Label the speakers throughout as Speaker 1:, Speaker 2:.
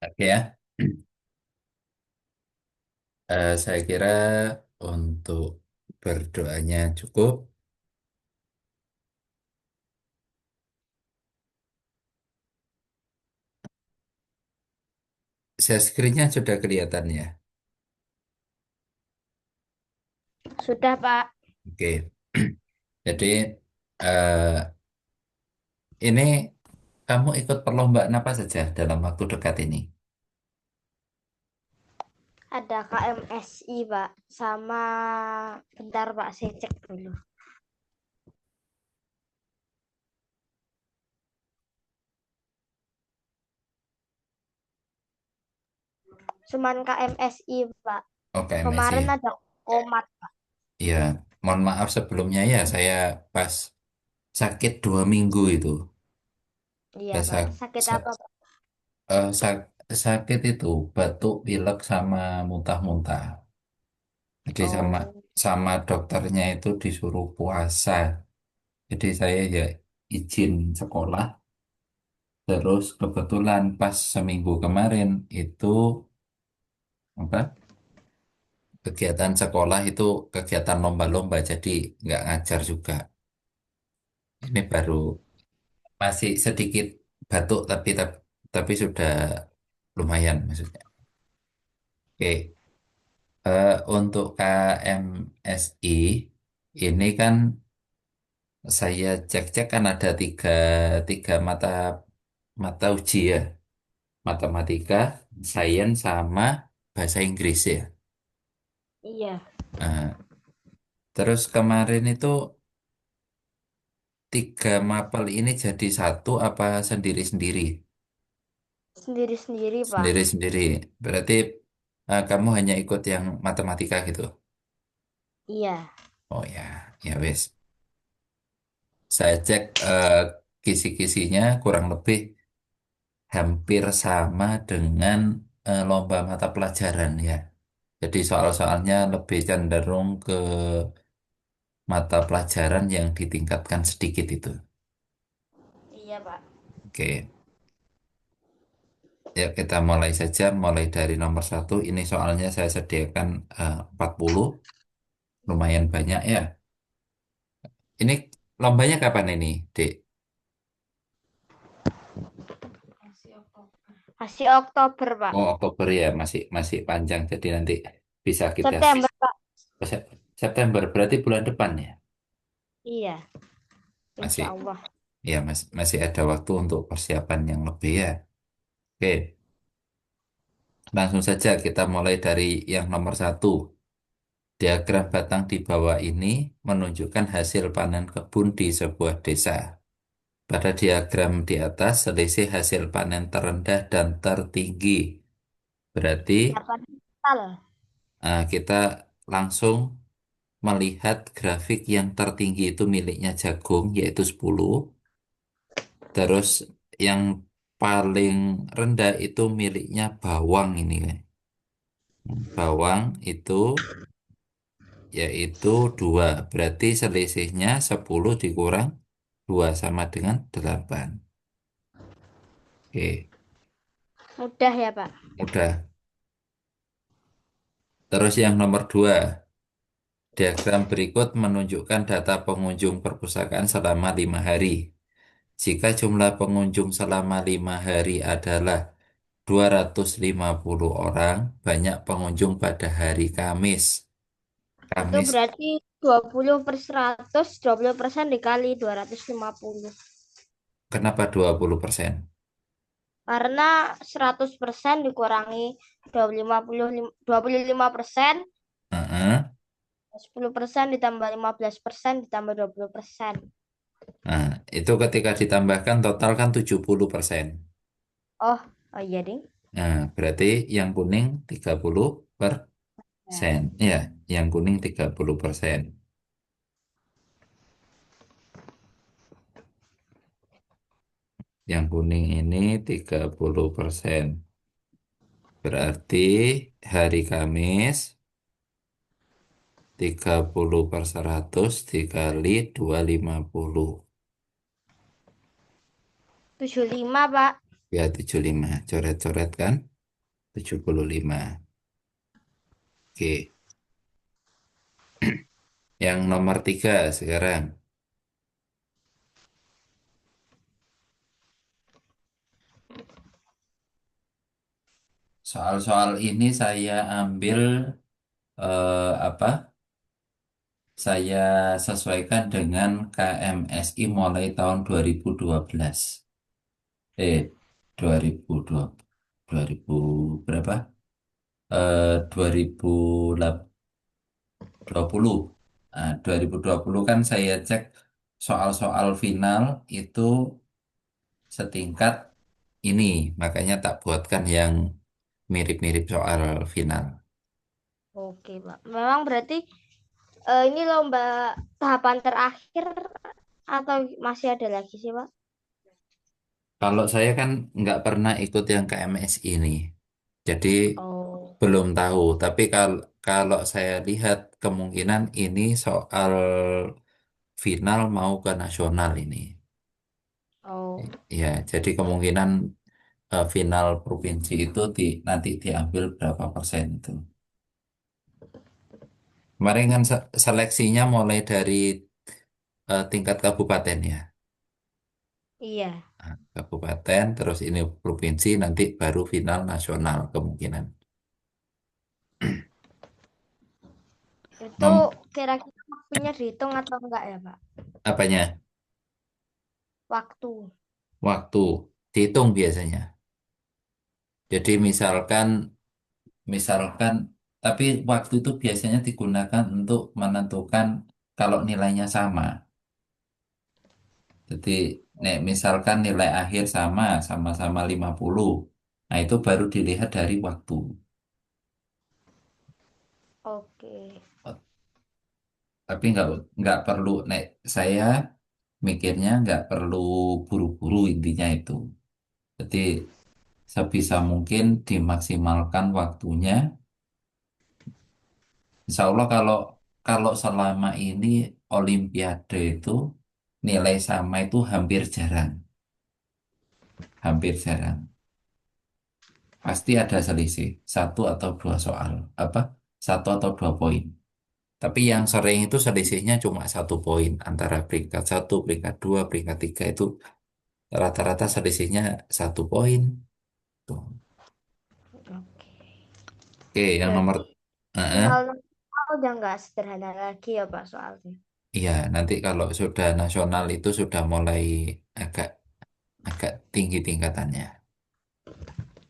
Speaker 1: Oke ya. Saya kira untuk berdoanya cukup. Share screen-nya sudah kelihatan ya.
Speaker 2: Sudah, Pak.
Speaker 1: Oke. Jadi eh, ini kamu ikut perlombaan apa saja dalam waktu dekat ini?
Speaker 2: Ada KMSI, Pak. Sama bentar, Pak, saya cek dulu. Cuman KMSI, Pak.
Speaker 1: Oke,
Speaker 2: Kemarin
Speaker 1: Messi.
Speaker 2: ada komat.
Speaker 1: Ya, mohon maaf sebelumnya ya. Saya pas sakit 2 minggu itu.
Speaker 2: Iya,
Speaker 1: Ya,
Speaker 2: Pak. Sakit apa, Pak?
Speaker 1: sakit itu batuk, pilek sama muntah-muntah. Jadi sama
Speaker 2: Oh,
Speaker 1: sama dokternya itu disuruh puasa. Jadi saya ya izin sekolah. Terus kebetulan pas seminggu kemarin itu apa kegiatan sekolah itu kegiatan lomba-lomba. Jadi nggak ngajar juga. Ini baru masih sedikit batuk tapi sudah lumayan maksudnya. Oke, untuk KMSI ini kan saya cek-cek kan ada tiga mata mata uji ya, matematika, sains sama bahasa Inggris ya.
Speaker 2: iya.
Speaker 1: Nah, terus kemarin itu tiga mapel ini jadi satu apa sendiri-sendiri?
Speaker 2: Sendiri-sendiri, Pak.
Speaker 1: Sendiri-sendiri. Berarti kamu hanya ikut yang matematika gitu.
Speaker 2: Iya.
Speaker 1: Oh ya, ya wes. Saya cek kisi-kisinya kurang lebih hampir sama dengan lomba mata pelajaran ya. Jadi soal-soalnya lebih cenderung ke mata pelajaran yang ditingkatkan sedikit itu.
Speaker 2: Iya, Pak.
Speaker 1: Oke, ya kita mulai saja. Mulai dari nomor satu. Ini soalnya saya sediakan 40, lumayan banyak ya. Ini lombanya kapan ini, Dek?
Speaker 2: Masih Oktober, Pak.
Speaker 1: Oh, Oktober ya, masih masih panjang. Jadi nanti bisa kita
Speaker 2: September, Pak.
Speaker 1: September, berarti bulan depan ya.
Speaker 2: Iya.
Speaker 1: Masih,
Speaker 2: Insya Allah.
Speaker 1: ya masih ada waktu untuk persiapan yang lebih ya. Oke, langsung saja kita mulai dari yang nomor satu. Diagram batang di bawah ini menunjukkan hasil panen kebun di sebuah desa. Pada diagram di atas, selisih hasil panen terendah dan tertinggi. Berarti
Speaker 2: Berapa tal?
Speaker 1: kita langsung melihat grafik yang tertinggi itu miliknya jagung, yaitu 10. Terus yang paling rendah itu miliknya bawang ini kan. Bawang itu yaitu 2. Berarti selisihnya 10 dikurang 2 sama dengan 8. Oke,
Speaker 2: Mudah ya, Pak.
Speaker 1: mudah. Terus yang nomor 2, diagram berikut menunjukkan data pengunjung perpustakaan selama 5 hari. Jika jumlah pengunjung selama 5 hari adalah 250 orang, banyak pengunjung pada hari Kamis.
Speaker 2: Itu
Speaker 1: Kamis,
Speaker 2: berarti 20/100, 20% dikali 250.
Speaker 1: kenapa 20%?
Speaker 2: Karena 100% dikurangi 25%,
Speaker 1: Heeh.
Speaker 2: 10% ditambah 15% ditambah 20%.
Speaker 1: Nah, itu ketika ditambahkan total kan 70%.
Speaker 2: Oh, oh iya ding.
Speaker 1: Nah, berarti yang kuning 30%.
Speaker 2: Ya.
Speaker 1: Ya, yang kuning 30%. Yang kuning ini 30%. Berarti hari Kamis 30/100 dikali 250.
Speaker 2: 75, Pak.
Speaker 1: Ya, 75. Coret-coret kan? 75. Oke. Yang nomor 3 sekarang. Soal-soal ini saya ambil apa? Saya sesuaikan dengan KMSI mulai tahun 2012. Eh, 2002, 2000 berapa? 2020. Nah, 2020 kan saya cek soal-soal final itu setingkat ini, makanya tak buatkan yang mirip-mirip soal final.
Speaker 2: Oke, Pak. Memang berarti ini lomba tahapan terakhir atau masih ada lagi sih, Pak?
Speaker 1: Kalau saya kan nggak pernah ikut yang KMSI ini, jadi
Speaker 2: Oh,
Speaker 1: belum tahu. Tapi kalau kalau saya lihat kemungkinan ini soal final mau ke nasional ini.
Speaker 2: oh,
Speaker 1: Ya, jadi kemungkinan final provinsi itu nanti diambil berapa persen itu. Kemarin kan seleksinya mulai dari tingkat kabupaten ya.
Speaker 2: iya.
Speaker 1: Nah, kabupaten, terus ini provinsi, nanti baru final nasional kemungkinan.
Speaker 2: Itu
Speaker 1: Nom
Speaker 2: kira-kira waktunya dihitung atau enggak ya, Pak?
Speaker 1: apanya?
Speaker 2: Waktu.
Speaker 1: Waktu dihitung biasanya. Jadi misalkan, tapi waktu itu biasanya digunakan untuk menentukan kalau nilainya sama. Jadi, misalkan nilai akhir sama-sama 50. Nah, itu baru dilihat dari waktu.
Speaker 2: Oke.
Speaker 1: Tapi nggak perlu, saya mikirnya nggak perlu buru-buru intinya itu. Jadi, sebisa mungkin dimaksimalkan waktunya. Insya Allah kalau kalau selama ini Olimpiade itu nilai sama itu hampir jarang. Pasti ada selisih satu atau dua soal, apa? Satu atau dua poin. Tapi yang sering itu selisihnya cuma 1 poin antara peringkat satu, peringkat dua, peringkat tiga itu rata-rata selisihnya 1 poin. Tuh.
Speaker 2: Oke.
Speaker 1: Oke, yang nomor,
Speaker 2: Berarti
Speaker 1: eh,
Speaker 2: final nasional udah nggak sederhana lagi ya, Pak, soalnya.
Speaker 1: iya nanti kalau sudah nasional itu sudah mulai agak agak tinggi tingkatannya.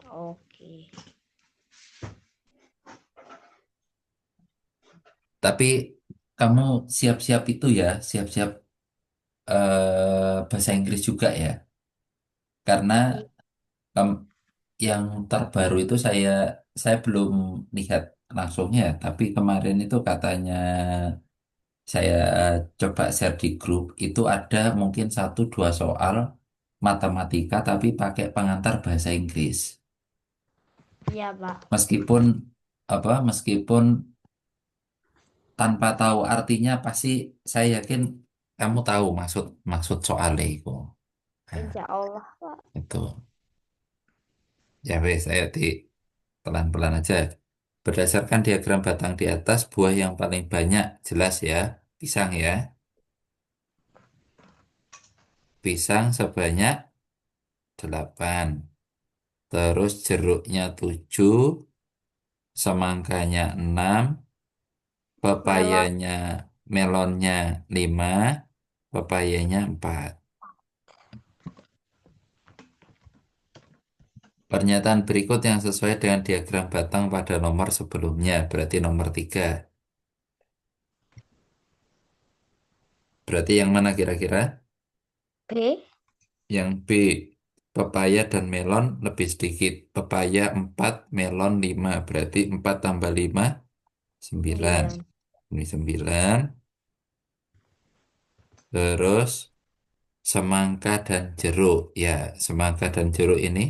Speaker 2: Oke.
Speaker 1: Tapi kamu siap-siap itu ya, siap-siap bahasa Inggris juga ya. Karena
Speaker 2: I-
Speaker 1: em, yang terbaru itu saya belum lihat langsungnya, tapi kemarin itu katanya saya coba share di grup itu ada mungkin 1 2 soal matematika tapi pakai pengantar bahasa Inggris.
Speaker 2: Iya, Pak.
Speaker 1: Meskipun tanpa tahu artinya pasti saya yakin kamu tahu maksud maksud soalnya itu. Nah,
Speaker 2: Insya Allah, Pak.
Speaker 1: itu. Ya wes, saya di pelan-pelan aja. Berdasarkan diagram batang di atas, buah yang paling banyak jelas ya, pisang ya. Pisang sebanyak 8. Terus jeruknya 7, semangkanya 6,
Speaker 2: Melon.
Speaker 1: pepayanya, melonnya 5, pepayanya 4. Pernyataan berikut yang sesuai dengan diagram batang pada nomor sebelumnya, berarti nomor 3. Berarti yang mana kira-kira?
Speaker 2: B.
Speaker 1: Yang B, pepaya dan melon lebih sedikit. Pepaya 4, melon 5. Berarti 4 tambah 5, 9.
Speaker 2: 9.
Speaker 1: Ini 9. Terus semangka dan jeruk. Ya, semangka dan jeruk ini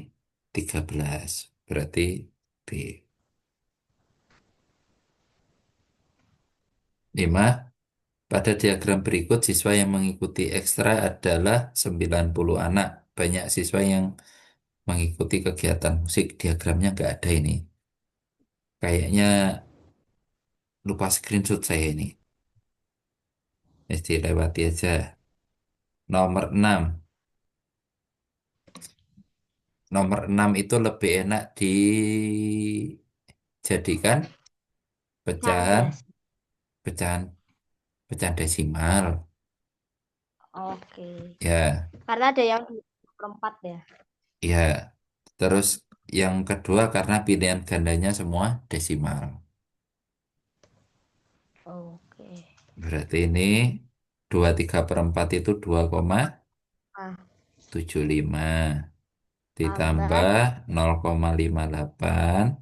Speaker 1: 13. Berarti B. 5. Pada diagram berikut, siswa yang mengikuti ekstra adalah 90 anak. Banyak siswa yang mengikuti kegiatan musik. Diagramnya nggak ada ini. Kayaknya lupa screenshot saya ini. Mesti lewati aja. Nomor 6. Nomor 6 itu lebih enak dijadikan
Speaker 2: Yang
Speaker 1: pecahan,
Speaker 2: biasa.
Speaker 1: pecahan, pecahan desimal.
Speaker 2: Oke.
Speaker 1: Ya,
Speaker 2: Karena ada yang 24 ya.
Speaker 1: ya. Terus yang kedua karena pilihan gandanya semua desimal.
Speaker 2: Oke.
Speaker 1: Berarti ini 23/4 itu dua koma
Speaker 2: Ah,
Speaker 1: tujuh lima
Speaker 2: tambahan
Speaker 1: ditambah 0,58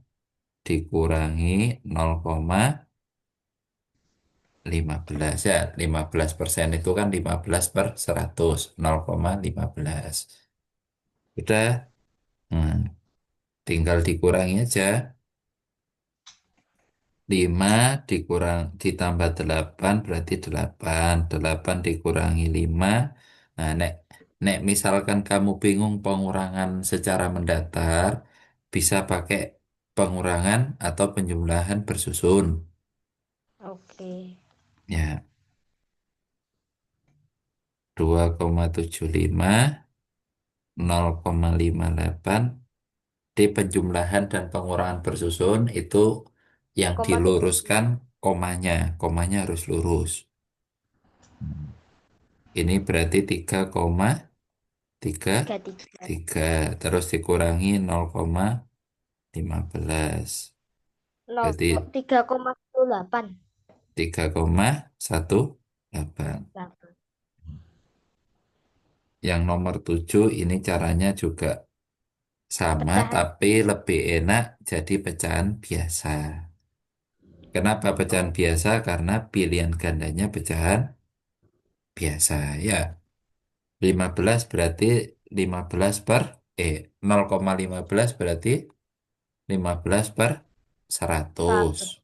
Speaker 1: dikurangi 0,15 ya. 15% itu kan 15/100, 0,15. Udah, hmm, tinggal dikurangi aja. 5 dikurang ditambah 8 berarti 8. 8 dikurangi 5. Nah, nek misalkan kamu bingung pengurangan secara mendatar, bisa pakai pengurangan atau penjumlahan bersusun.
Speaker 2: oke.
Speaker 1: Ya, 2,75, 0,58 di penjumlahan dan pengurangan bersusun itu yang
Speaker 2: 0,7.
Speaker 1: diluruskan komanya. Komanya harus lurus. Ini berarti 3,33.
Speaker 2: 33.
Speaker 1: Terus dikurangi 0,15.
Speaker 2: No,
Speaker 1: Berarti
Speaker 2: 3,18.
Speaker 1: 3,18. Yang nomor 7 ini caranya juga sama
Speaker 2: Pecahan.
Speaker 1: tapi lebih enak jadi pecahan biasa. Kenapa pecahan
Speaker 2: Oh,
Speaker 1: biasa? Karena pilihan gandanya pecahan biasa ya. 15 berarti 15 per 0,15 berarti 15/100.
Speaker 2: 100.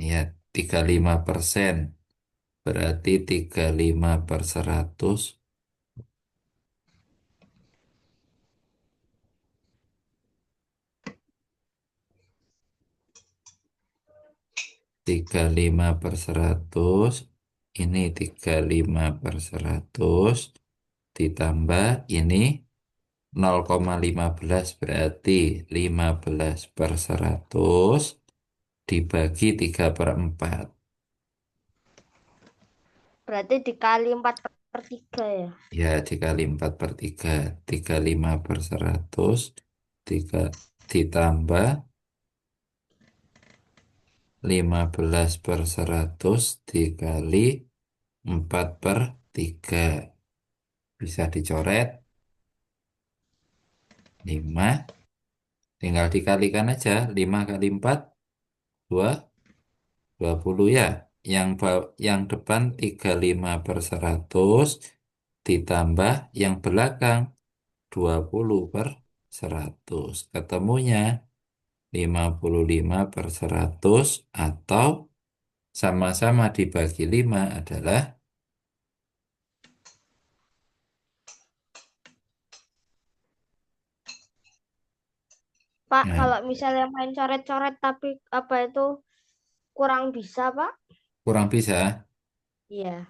Speaker 1: Ya, 35%. Berarti 35/100. 35/100. Ini 35/100. Ditambah ini 0,15 berarti 15/100 dibagi 3/4.
Speaker 2: Berarti dikali 4 per 3 ya.
Speaker 1: Ya, dikali 4/3. 35/100 tiga, ditambah 15/100 dikali 4/3. Bisa dicoret 5. Tinggal dikalikan aja. 5 kali 4, 2, 20 ya. Yang depan 35/100 ditambah yang belakang 20/100. Ketemunya 55/100 atau sama-sama dibagi 5 adalah
Speaker 2: Pak,
Speaker 1: nah,
Speaker 2: kalau misalnya main coret-coret tapi apa itu kurang bisa, Pak?
Speaker 1: kurang bisa.
Speaker 2: Iya.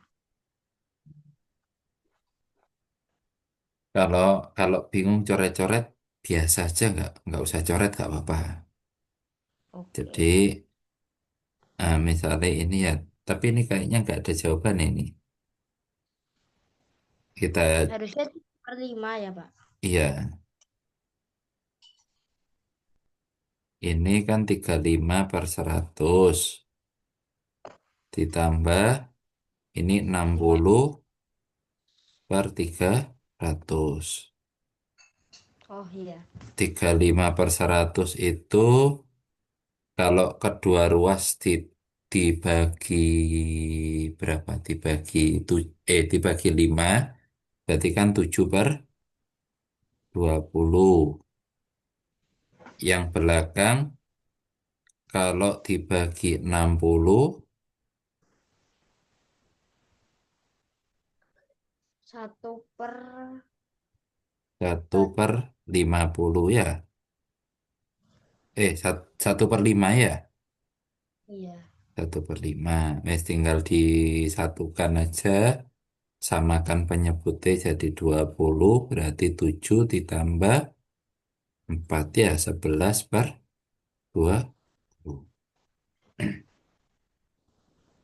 Speaker 1: Kalau kalau bingung coret-coret biasa aja nggak usah coret nggak apa-apa. Jadi
Speaker 2: Oke.
Speaker 1: misalnya ini ya, tapi ini kayaknya nggak ada jawaban ini. Kita
Speaker 2: Harusnya 3/5 ya, Pak.
Speaker 1: iya, ini kan 35/100 ditambah ini 60/300.
Speaker 2: Oh iya.
Speaker 1: 35/100 itu kalau kedua ruas dibagi berapa? Dibagi 5 berarti kan 7/20. Yang belakang kalau dibagi 60
Speaker 2: 1 per
Speaker 1: 1/50 ya. 1/5 ya.
Speaker 2: iya.
Speaker 1: 1/5. Wes tinggal disatukan aja. Samakan penyebutnya jadi 20. Berarti 7 ditambah 4 ya. 11/20.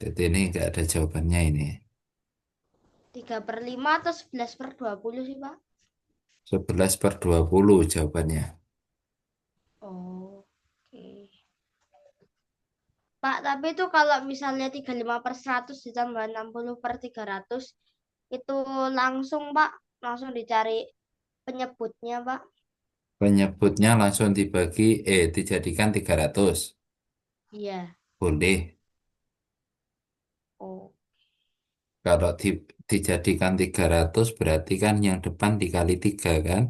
Speaker 1: Jadi ini nggak ada jawabannya ini.
Speaker 2: 3/5 atau 11/20 sih, Pak?
Speaker 1: 11/20 jawabannya.
Speaker 2: Oh, oke. Pak, tapi itu kalau misalnya 35/100 ditambah 60/300 itu langsung, Pak, langsung dicari penyebutnya, Pak.
Speaker 1: Penyebutnya langsung dijadikan 300.
Speaker 2: Iya.
Speaker 1: Boleh.
Speaker 2: Oh,
Speaker 1: Kalau dijadikan 300 berarti kan yang depan dikali 3 kan.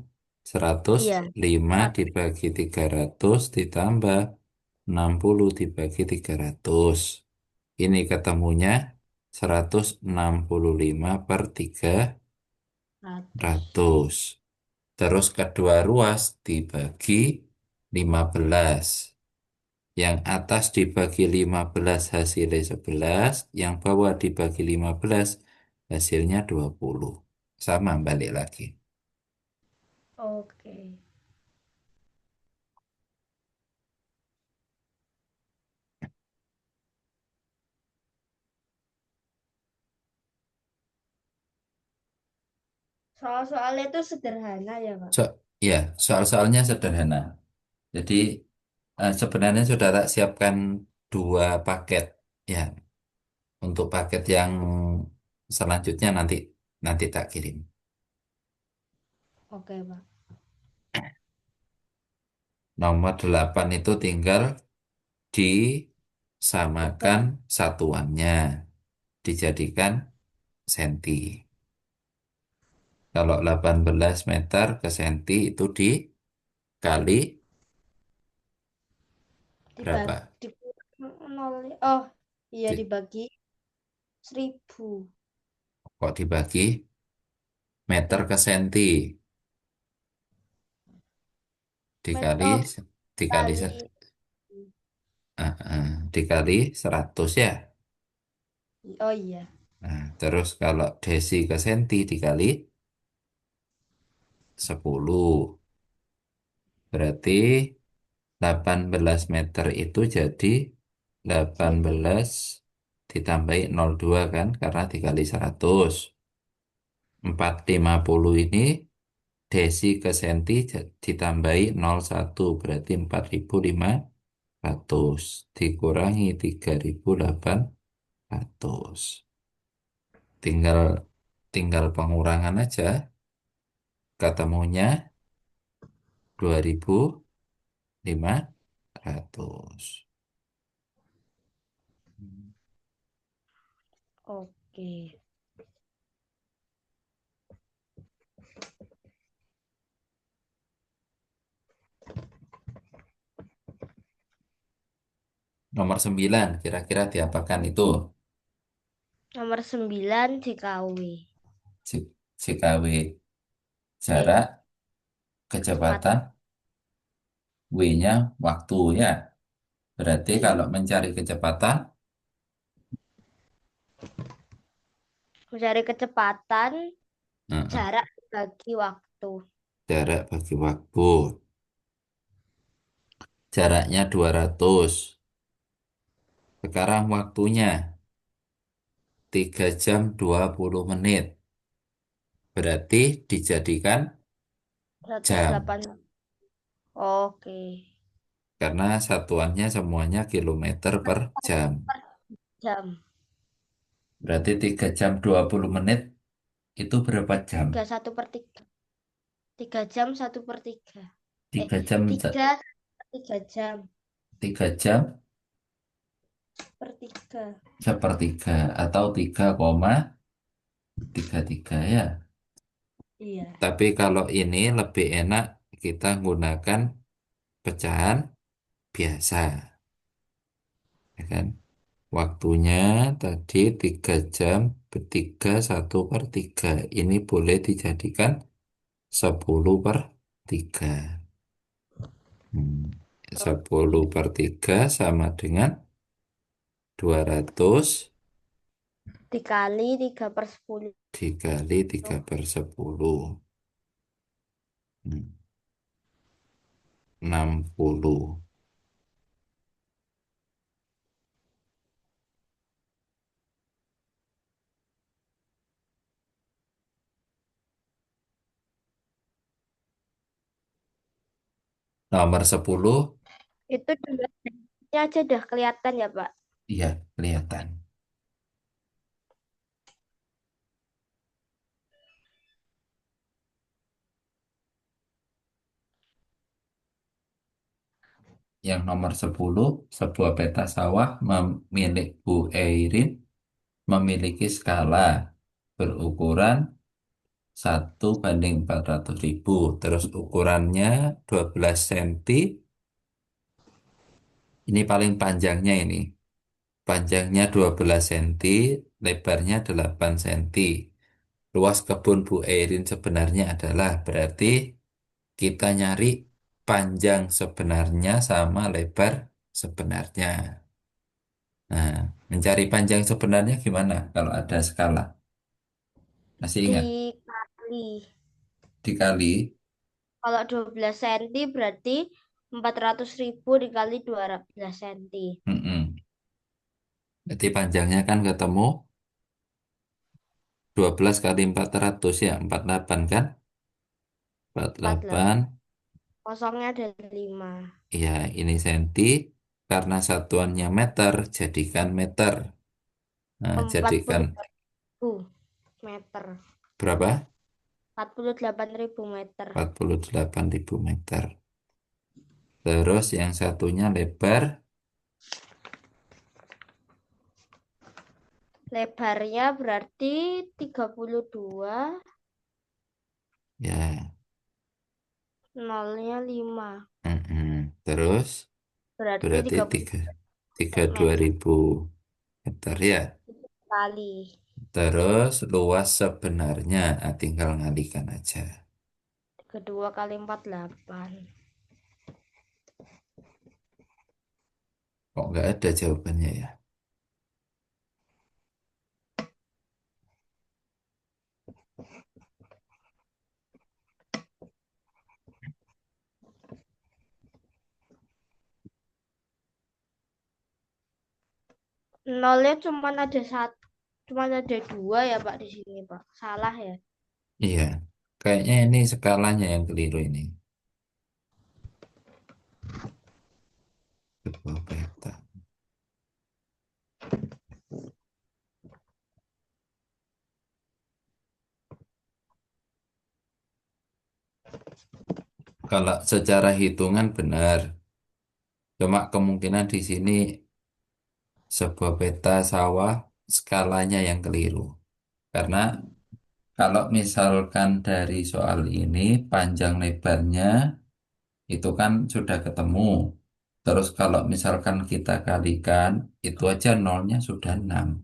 Speaker 1: seratus
Speaker 2: iya.
Speaker 1: lima
Speaker 2: 100.
Speaker 1: dibagi 300 ditambah 60 dibagi 300. Ini ketemunya 165/300. Terus kedua ruas dibagi 15. Yang atas dibagi 15 hasilnya 11, yang bawah dibagi 15 hasilnya 20. Sama balik lagi.
Speaker 2: Oke. Soal-soalnya itu sederhana ya, Pak.
Speaker 1: So, ya, soal-soalnya sederhana. Jadi sebenarnya sudah tak siapkan 2 paket. Ya, untuk paket yang selanjutnya nanti nanti tak kirim.
Speaker 2: Oke, Pak.
Speaker 1: Nomor 8 itu tinggal disamakan
Speaker 2: Tukar
Speaker 1: satuannya, dijadikan senti. Kalau 18 meter ke senti itu dikali
Speaker 2: dibagi
Speaker 1: berapa?
Speaker 2: di nol. Oh, iya
Speaker 1: Di-
Speaker 2: dibagi 1.000
Speaker 1: Kok dibagi meter ke senti dikali
Speaker 2: Oh,
Speaker 1: dikali
Speaker 2: kali.
Speaker 1: dikali 100 ya.
Speaker 2: Oh iya,
Speaker 1: Nah, terus kalau desi ke senti dikali 10. Berarti 18 meter itu jadi delapan
Speaker 2: 1.000.
Speaker 1: belas ditambahi 02 kan karena dikali 100. 450 ini desi ke senti ditambahi 01 berarti 4.500 dikurangi 3.800. Tinggal tinggal pengurangan aja. Ketemunya 2.500.
Speaker 2: Oke.
Speaker 1: Nomor 9 kira-kira diapakan itu?
Speaker 2: Nomor 9 DKW.
Speaker 1: CKW
Speaker 2: Eh,
Speaker 1: jarak,
Speaker 2: kecepatan.
Speaker 1: kecepatan, W-nya waktu ya. Berarti
Speaker 2: Iya.
Speaker 1: kalau mencari kecepatan,
Speaker 2: Mencari kecepatan,
Speaker 1: eh,
Speaker 2: jarak bagi waktu.
Speaker 1: jarak bagi waktu. Jaraknya 200. Sekarang waktunya 3 jam 20 menit. Berarti dijadikan
Speaker 2: seratus
Speaker 1: jam.
Speaker 2: delapan Oke.
Speaker 1: Karena satuannya semuanya kilometer per jam.
Speaker 2: Per jam.
Speaker 1: Berarti 3 jam 20 menit itu berapa jam?
Speaker 2: 31/3. 3 jam 1/3. Eh,
Speaker 1: 3 jam,
Speaker 2: 3/3 jam
Speaker 1: 3 jam
Speaker 2: per 3.
Speaker 1: sepertiga atau 3,33 ya.
Speaker 2: Iya.
Speaker 1: Tapi kalau ini lebih enak kita gunakan pecahan biasa, ya kan? Waktunya tadi 3 jam, 1/3. Ini boleh dijadikan 10/3. Hmm. 10/3 sama dengan 200
Speaker 2: Dikali 3/10.
Speaker 1: dikali 3/10. 60. Nomor 10,
Speaker 2: Itu jumlahnya aja udah kelihatan ya, Pak.
Speaker 1: iya kelihatan. Yang nomor 10, sebuah peta sawah milik Bu Eirin memiliki skala berukuran 1/400.000. Terus ukurannya 12 cm. Ini paling panjangnya ini. Panjangnya 12 cm, lebarnya 8 cm. Luas kebun Bu Eirin sebenarnya adalah berarti kita nyari panjang sebenarnya sama lebar sebenarnya. Nah, mencari panjang sebenarnya gimana kalau ada skala? Masih ingat?
Speaker 2: Dikali.
Speaker 1: Dikali.
Speaker 2: Kalau 12 cm berarti 400.000 dikali 12 cm.
Speaker 1: Mm-mm. Jadi panjangnya kan ketemu 12 kali 400 ya, 48 kan?
Speaker 2: 48.
Speaker 1: 48,
Speaker 2: Kosongnya ada 5.
Speaker 1: ya ini senti, karena satuannya meter, jadikan meter. Nah,
Speaker 2: Empat
Speaker 1: jadikan
Speaker 2: puluh ribu meter.
Speaker 1: berapa?
Speaker 2: 48.000 meter.
Speaker 1: 48.000 meter. Terus yang satunya lebar,
Speaker 2: Lebarnya berarti 32,
Speaker 1: ya.
Speaker 2: nolnya 5.
Speaker 1: Terus
Speaker 2: Berarti
Speaker 1: berarti
Speaker 2: 30
Speaker 1: 32
Speaker 2: meter
Speaker 1: ribu meter ya.
Speaker 2: kali.
Speaker 1: Terus luas sebenarnya, tinggal ngalikan aja.
Speaker 2: Kedua kali 48.
Speaker 1: Kok nggak ada jawabannya ya?
Speaker 2: Nolnya cuma ada 2 ya Pak di sini Pak. Salah ya.
Speaker 1: Iya, kayaknya ini skalanya yang keliru ini. Sebuah peta. Kalau secara hitungan benar, cuma kemungkinan di sini sebuah peta sawah skalanya yang keliru. Karena kalau misalkan dari soal ini panjang lebarnya itu kan sudah ketemu. Terus kalau misalkan kita kalikan itu aja nolnya sudah 6.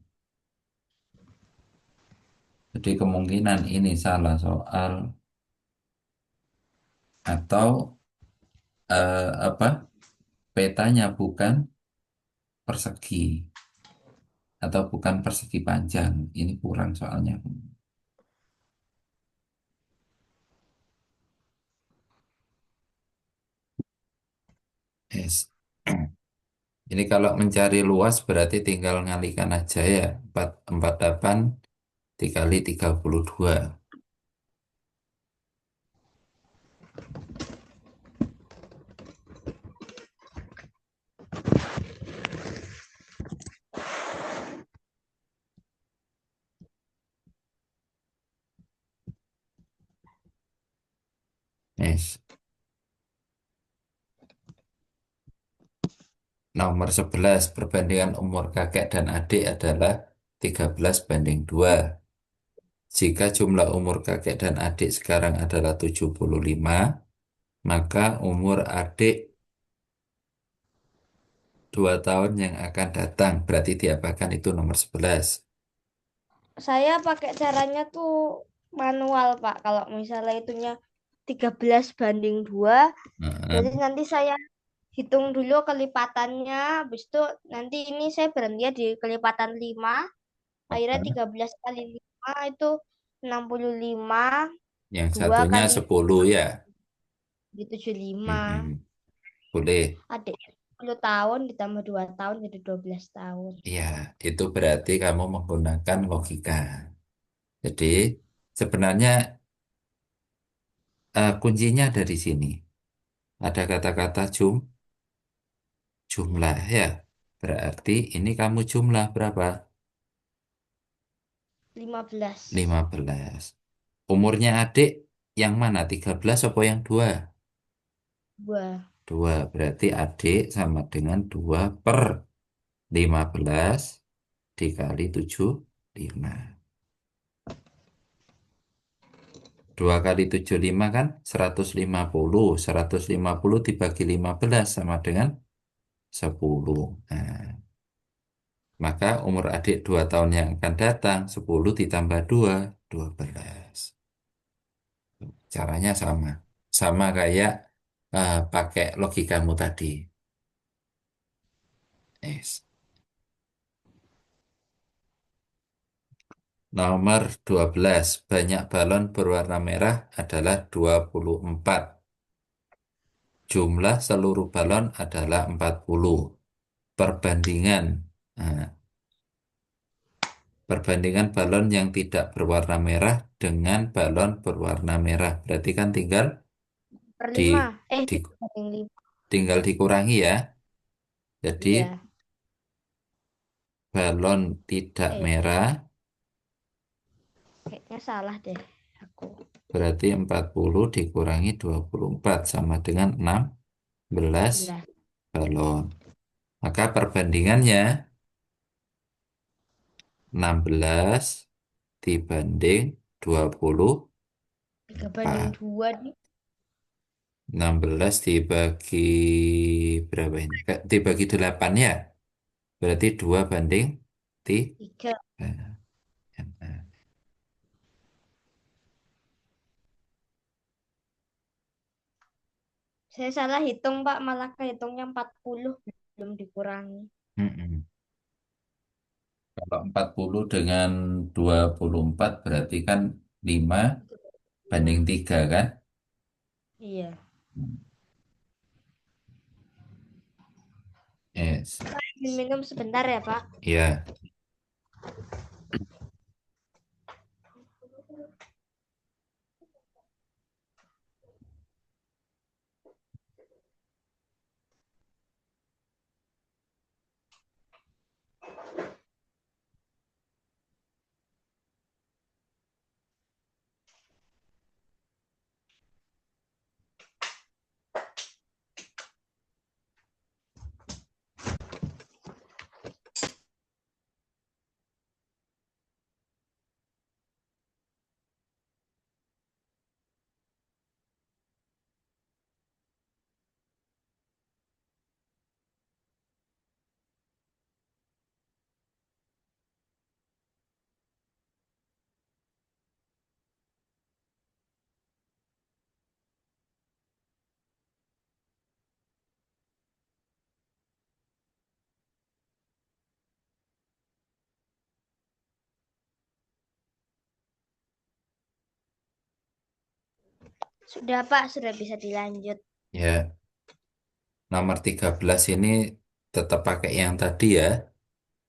Speaker 1: Jadi kemungkinan ini salah soal atau apa petanya bukan persegi atau bukan persegi panjang. Ini kurang soalnya. Yes. Ini kalau mencari luas berarti tinggal ngalikan aja ya. 448 dikali 32. Yes. Nomor 11, perbandingan umur kakek dan adik adalah 13:2. Jika jumlah umur kakek dan adik sekarang adalah 75, maka umur adik 2 tahun yang akan datang. Berarti diapakan itu nomor 11.
Speaker 2: Saya pakai caranya tuh manual, Pak. Kalau misalnya itunya 13/2, berarti
Speaker 1: Heeh,
Speaker 2: nanti saya hitung dulu kelipatannya. Habis itu nanti ini saya berhenti di kelipatan 5. Akhirnya
Speaker 1: heeh.
Speaker 2: 13 kali 5 itu 65.
Speaker 1: Yang
Speaker 2: 2
Speaker 1: satunya
Speaker 2: kali
Speaker 1: 10 ya.
Speaker 2: di 75.
Speaker 1: Mm-mm. Boleh.
Speaker 2: Adik 10 tahun ditambah 2 tahun jadi 12 tahun.
Speaker 1: Ya, itu berarti kamu menggunakan logika. Jadi sebenarnya kuncinya dari sini. Ada kata-kata jumlah ya. Berarti ini kamu jumlah berapa?
Speaker 2: 15.
Speaker 1: 15. Umurnya adik yang mana? 13 apa yang 2?
Speaker 2: 2.
Speaker 1: 2. Berarti adik sama dengan 2 per 15 dikali 75. 2 kali 75 kan 150. 150 dibagi 15 sama dengan 10. Nah, maka umur adik 2 tahun yang akan datang 10 ditambah 2, 12. Caranya sama. Sama kayak pakai logikamu tadi. Yes. Nomor 12. Banyak balon berwarna merah adalah 24. Jumlah seluruh balon adalah 40. Perbandingan. Nah, perbandingan balon yang tidak berwarna merah dengan balon berwarna merah. Berarti kan tinggal
Speaker 2: Per
Speaker 1: di,
Speaker 2: 5.
Speaker 1: di-
Speaker 2: 3/5.
Speaker 1: tinggal dikurangi ya. Jadi
Speaker 2: Iya.
Speaker 1: balon tidak
Speaker 2: Eh,
Speaker 1: merah
Speaker 2: kayaknya salah deh aku.
Speaker 1: berarti 40 dikurangi 24 sama dengan 16
Speaker 2: 11.
Speaker 1: balon. Maka perbandingannya 16 dibanding 24.
Speaker 2: 3/2 nih.
Speaker 1: 16 dibagi berapa ini? Dibagi 8 ya. Berarti 2 banding 3.
Speaker 2: 3. Saya salah hitung, Pak. Malah kehitungnya 40. Belum dikurangi.
Speaker 1: Kalau 40 dengan 24 berarti kan 5 banding
Speaker 2: 5.
Speaker 1: 3 kan?
Speaker 2: Iya.
Speaker 1: Yes.
Speaker 2: Izin minum sebentar ya, Pak.
Speaker 1: Ya.
Speaker 2: Sudah, Pak. Sudah bisa dilanjut.
Speaker 1: Ya. Nomor 13 ini tetap pakai yang tadi ya.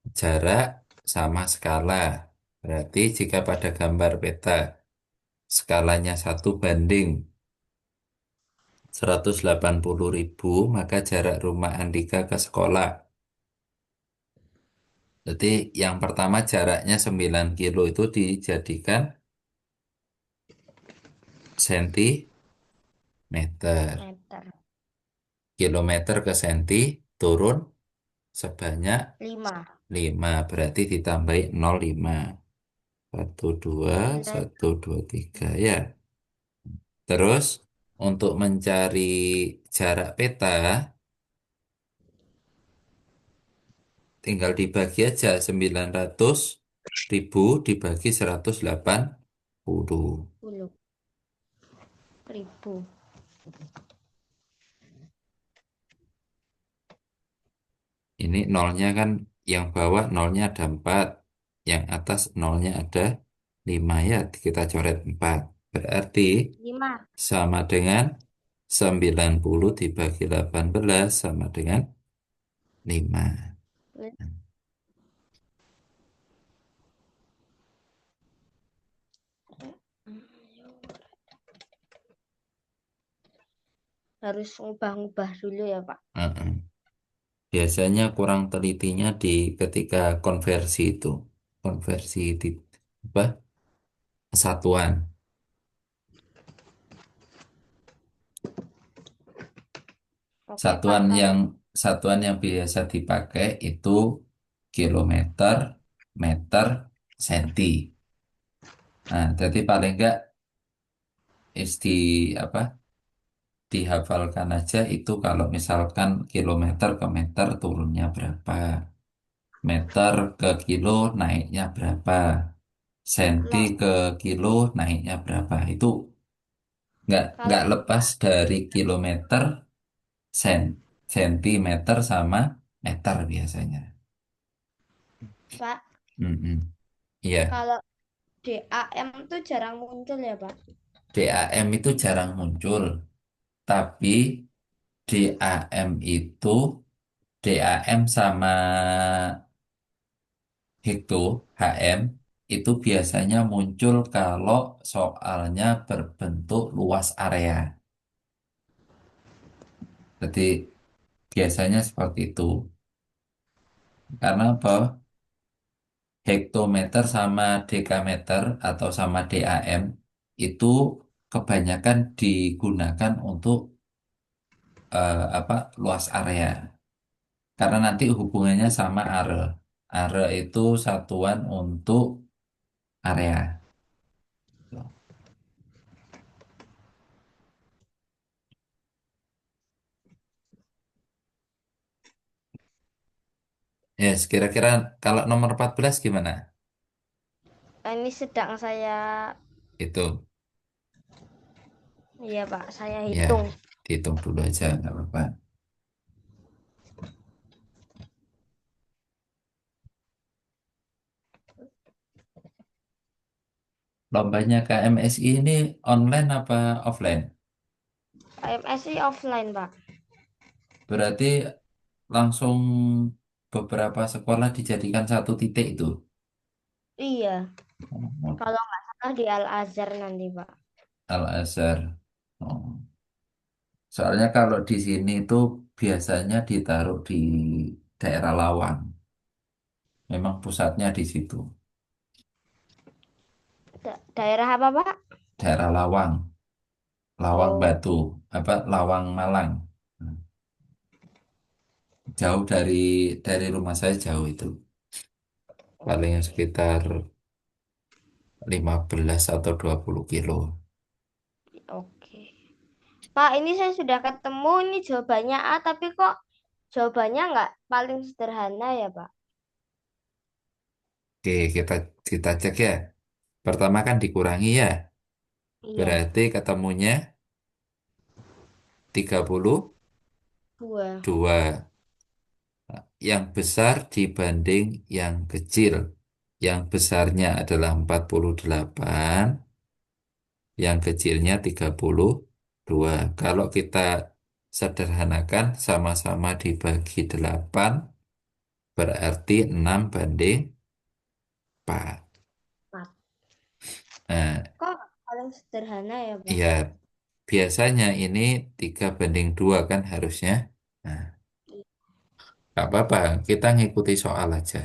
Speaker 1: Jarak sama skala. Berarti jika pada gambar peta skalanya 1 banding 180.000, maka jarak rumah Andika ke sekolah. Jadi yang pertama jaraknya 9 kilo itu dijadikan sentimeter.
Speaker 2: Meter.
Speaker 1: Kilometer ke senti turun sebanyak
Speaker 2: 5.
Speaker 1: 5. Berarti ditambahi 0,5. 1, 2,
Speaker 2: Nilai
Speaker 1: 1, 2, 3 ya. Terus untuk mencari jarak peta tinggal dibagi aja 900.000 dibagi 180.
Speaker 2: 10.000.
Speaker 1: Ini nolnya kan yang bawah nolnya ada 4, yang atas nolnya ada 5 ya, kita coret 4. Berarti
Speaker 2: 5.
Speaker 1: sama dengan 90 dibagi 18 sama dengan 5.
Speaker 2: Harus ngubah-ngubah dulu ya, Pak.
Speaker 1: Heeh. Biasanya kurang telitinya di ketika konversi itu. Konversi di apa? Satuan.
Speaker 2: Oke, Pak.
Speaker 1: Satuan
Speaker 2: Kalau
Speaker 1: yang satuan yang biasa dipakai itu kilometer, meter, senti. Nah, jadi paling enggak isti apa? Dihafalkan aja itu kalau misalkan kilometer ke meter turunnya berapa, meter ke kilo naiknya berapa, senti
Speaker 2: kalau
Speaker 1: ke kilo naiknya berapa. Itu nggak
Speaker 2: kalau
Speaker 1: lepas dari kilometer, sen, sentimeter sama meter biasanya.
Speaker 2: Pak,
Speaker 1: Mm-mm. Iya,
Speaker 2: kalau DAM tuh jarang muncul ya, Pak.
Speaker 1: DAM itu jarang muncul, tapi DAM itu DAM sama hekto HM itu biasanya muncul kalau soalnya berbentuk luas area. Jadi biasanya seperti itu. Karena apa? Hektometer sama dekameter atau sama DAM itu kebanyakan digunakan untuk apa luas area. Karena nanti hubungannya sama are. Are itu satuan untuk area. Ya, kira-kira kalau nomor 14 gimana?
Speaker 2: Ini sedang saya,
Speaker 1: Itu,
Speaker 2: iya Pak, saya
Speaker 1: ya,
Speaker 2: hitung.
Speaker 1: dihitung dulu aja, nggak apa-apa. Lombanya KMSI ini online apa offline?
Speaker 2: AMS sih offline, Pak.
Speaker 1: Berarti langsung beberapa sekolah dijadikan satu titik itu.
Speaker 2: Iya,
Speaker 1: Oh,
Speaker 2: kalau nggak salah di Al-Azhar nanti, Pak.
Speaker 1: Al-Azhar. Oh. Soalnya kalau di sini tuh biasanya ditaruh di daerah Lawang. Memang pusatnya di situ.
Speaker 2: Daerah apa, Pak?
Speaker 1: Daerah Lawang, Lawang
Speaker 2: Oh,
Speaker 1: Batu, apa Lawang Malang. Hmm. Jauh dari rumah saya jauh itu. Paling
Speaker 2: oke.
Speaker 1: sekitar 15 atau 20 kilo.
Speaker 2: Oke. Pak, ini saya sudah ketemu, ini jawabannya A, tapi kok jawabannya nggak paling sederhana ya, Pak?
Speaker 1: Oke, kita cek ya. Pertama kan dikurangi ya.
Speaker 2: Iya,
Speaker 1: Berarti ketemunya 32.
Speaker 2: 2.
Speaker 1: Yang besar dibanding yang kecil. Yang besarnya adalah 48, yang kecilnya 32. Kalau kita sederhanakan sama-sama dibagi 8, berarti 6 banding 4. Nah,
Speaker 2: Kok paling sederhana ya, Pak?
Speaker 1: ya biasanya ini 3 banding 2 kan harusnya. Nah, nggak apa-apa, kita ngikuti soal aja.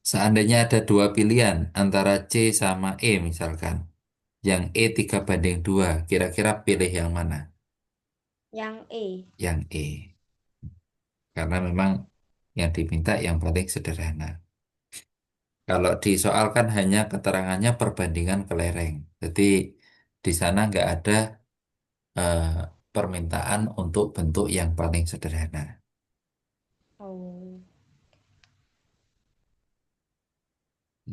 Speaker 1: Seandainya ada dua pilihan antara C sama E misalkan. Yang E 3 banding 2, kira-kira pilih yang mana?
Speaker 2: Yang E.
Speaker 1: Yang E. Karena memang yang diminta yang paling sederhana. Kalau disoalkan hanya keterangannya perbandingan kelereng. Jadi di sana nggak ada eh, permintaan untuk bentuk yang paling sederhana.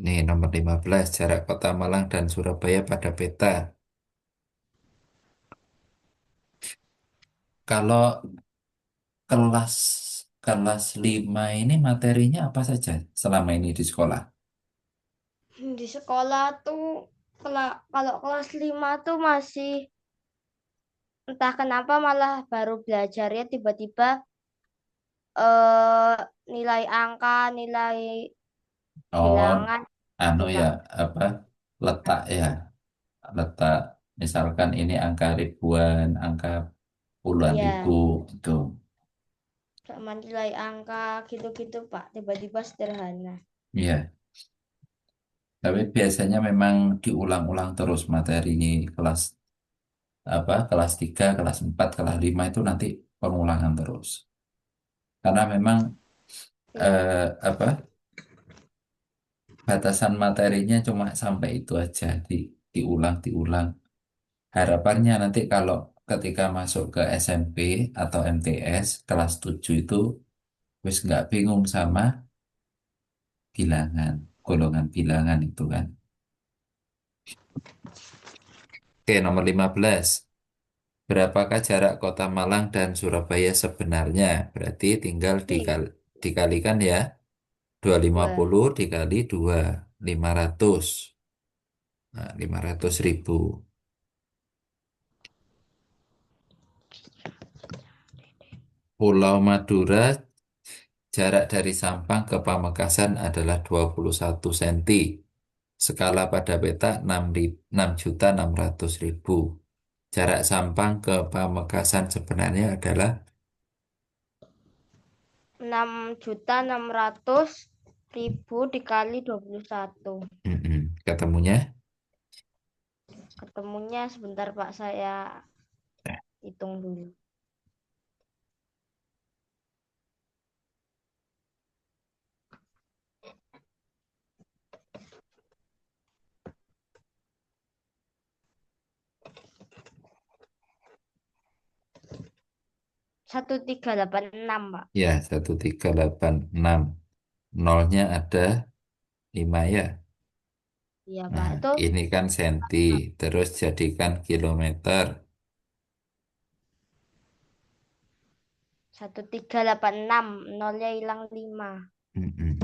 Speaker 1: Nih nomor 15 jarak Kota Malang dan Surabaya pada peta. Kalau kelas kelas 5 ini materinya apa saja selama ini di sekolah?
Speaker 2: Di sekolah tuh kalau kelas 5 tuh masih entah kenapa malah baru belajarnya tiba-tiba eh nilai angka, nilai
Speaker 1: Oh,
Speaker 2: bilangan
Speaker 1: anu
Speaker 2: tuh,
Speaker 1: ya,
Speaker 2: Pak.
Speaker 1: apa letak ya, letak misalkan ini angka ribuan, angka puluhan ribu
Speaker 2: Iya,
Speaker 1: itu.
Speaker 2: sama nilai angka gitu-gitu, Pak. Tiba-tiba sederhana.
Speaker 1: Iya, tapi biasanya memang diulang-ulang terus materi ini kelas apa kelas 3 kelas 4 kelas 5 itu nanti pengulangan terus. Karena memang
Speaker 2: Iya.
Speaker 1: apa batasan materinya cuma sampai itu aja diulang-diulang. Harapannya nanti kalau ketika masuk ke SMP atau MTS kelas 7 itu wis nggak bingung sama bilangan, golongan bilangan itu kan. Oke, nomor 15. Berapakah jarak Kota Malang dan Surabaya sebenarnya? Berarti tinggal
Speaker 2: Ih,
Speaker 1: dikalikan ya. dua ratus lima
Speaker 2: dua.
Speaker 1: puluh dikali 2, 500. Nah, 500.000. Pulau Madura, jarak dari Sampang ke Pamekasan adalah 21 cm. Skala pada peta 6.600.000. Jarak Sampang ke Pamekasan sebenarnya adalah
Speaker 2: 6.600.000 dikali 21.
Speaker 1: ketemunya
Speaker 2: Ketemunya sebentar, Pak, saya hitung dulu. Satu tiga delapan enam, Pak.
Speaker 1: ya 1386. Nolnya ada 5 ya.
Speaker 2: Iya, Pak.
Speaker 1: Nah,
Speaker 2: Itu
Speaker 1: ini kan senti, terus jadikan kilometer.
Speaker 2: 1386, nolnya hilang 5.
Speaker 1: Mm-mm.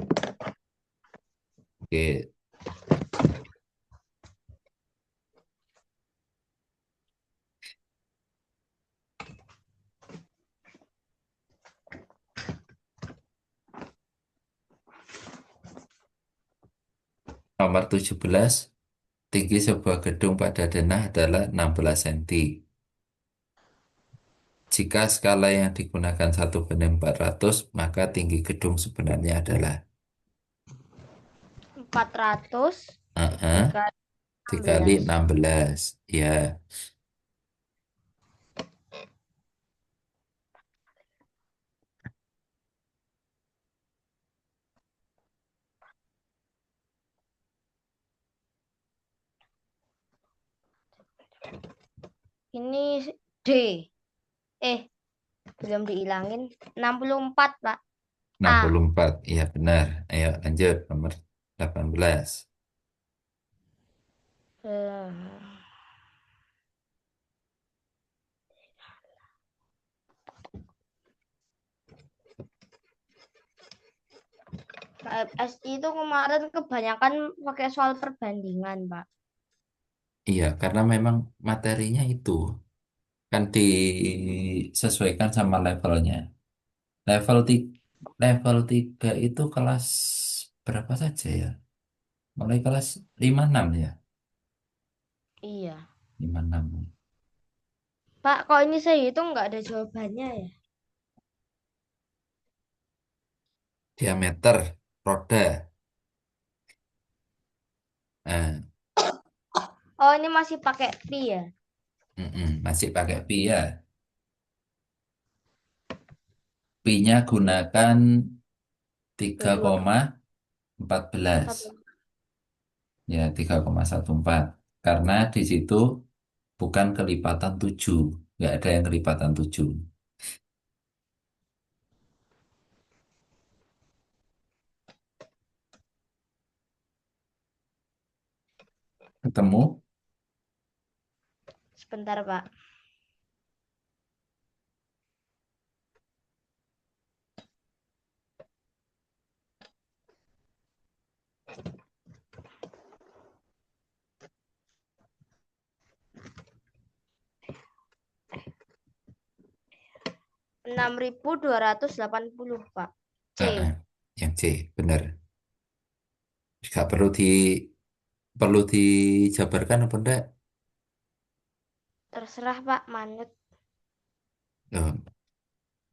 Speaker 1: Oke, nomor 17. Tinggi sebuah gedung pada denah adalah 16 cm. Jika skala yang digunakan 1:400, maka tinggi gedung sebenarnya adalah
Speaker 2: 400
Speaker 1: uh
Speaker 2: dikali
Speaker 1: dikali
Speaker 2: 16.
Speaker 1: 16. Ya,
Speaker 2: Ini D. Eh, belum dihilangin. 64, Pak. A.
Speaker 1: 64. Iya benar. Ayo lanjut nomor 18.
Speaker 2: Eh, KFSI itu kemarin kebanyakan pakai soal perbandingan, Pak.
Speaker 1: Iya, karena memang materinya itu kan disesuaikan sama levelnya. Level 3, level 3 itu kelas berapa saja ya? Mulai kelas 56 ya?
Speaker 2: Iya.
Speaker 1: 56.
Speaker 2: Pak, kok ini saya hitung nggak ada jawabannya ya?
Speaker 1: Diameter roda.
Speaker 2: Oh, ini masih pakai pi ya?
Speaker 1: Masih pakai pi ya. Pi-nya gunakan tiga
Speaker 2: 22 per
Speaker 1: koma empat belas.
Speaker 2: 1.
Speaker 1: Ya, 3,14. Karena di situ bukan kelipatan 7. Nggak ada yang kelipatan 7. Ketemu?
Speaker 2: Sebentar, Pak. 6.280, Pak. C.
Speaker 1: Ah, ah. Yang C, benar. Nggak perlu dijabarkan apa enggak?
Speaker 2: Terserah, Pak. Manut.
Speaker 1: Oh,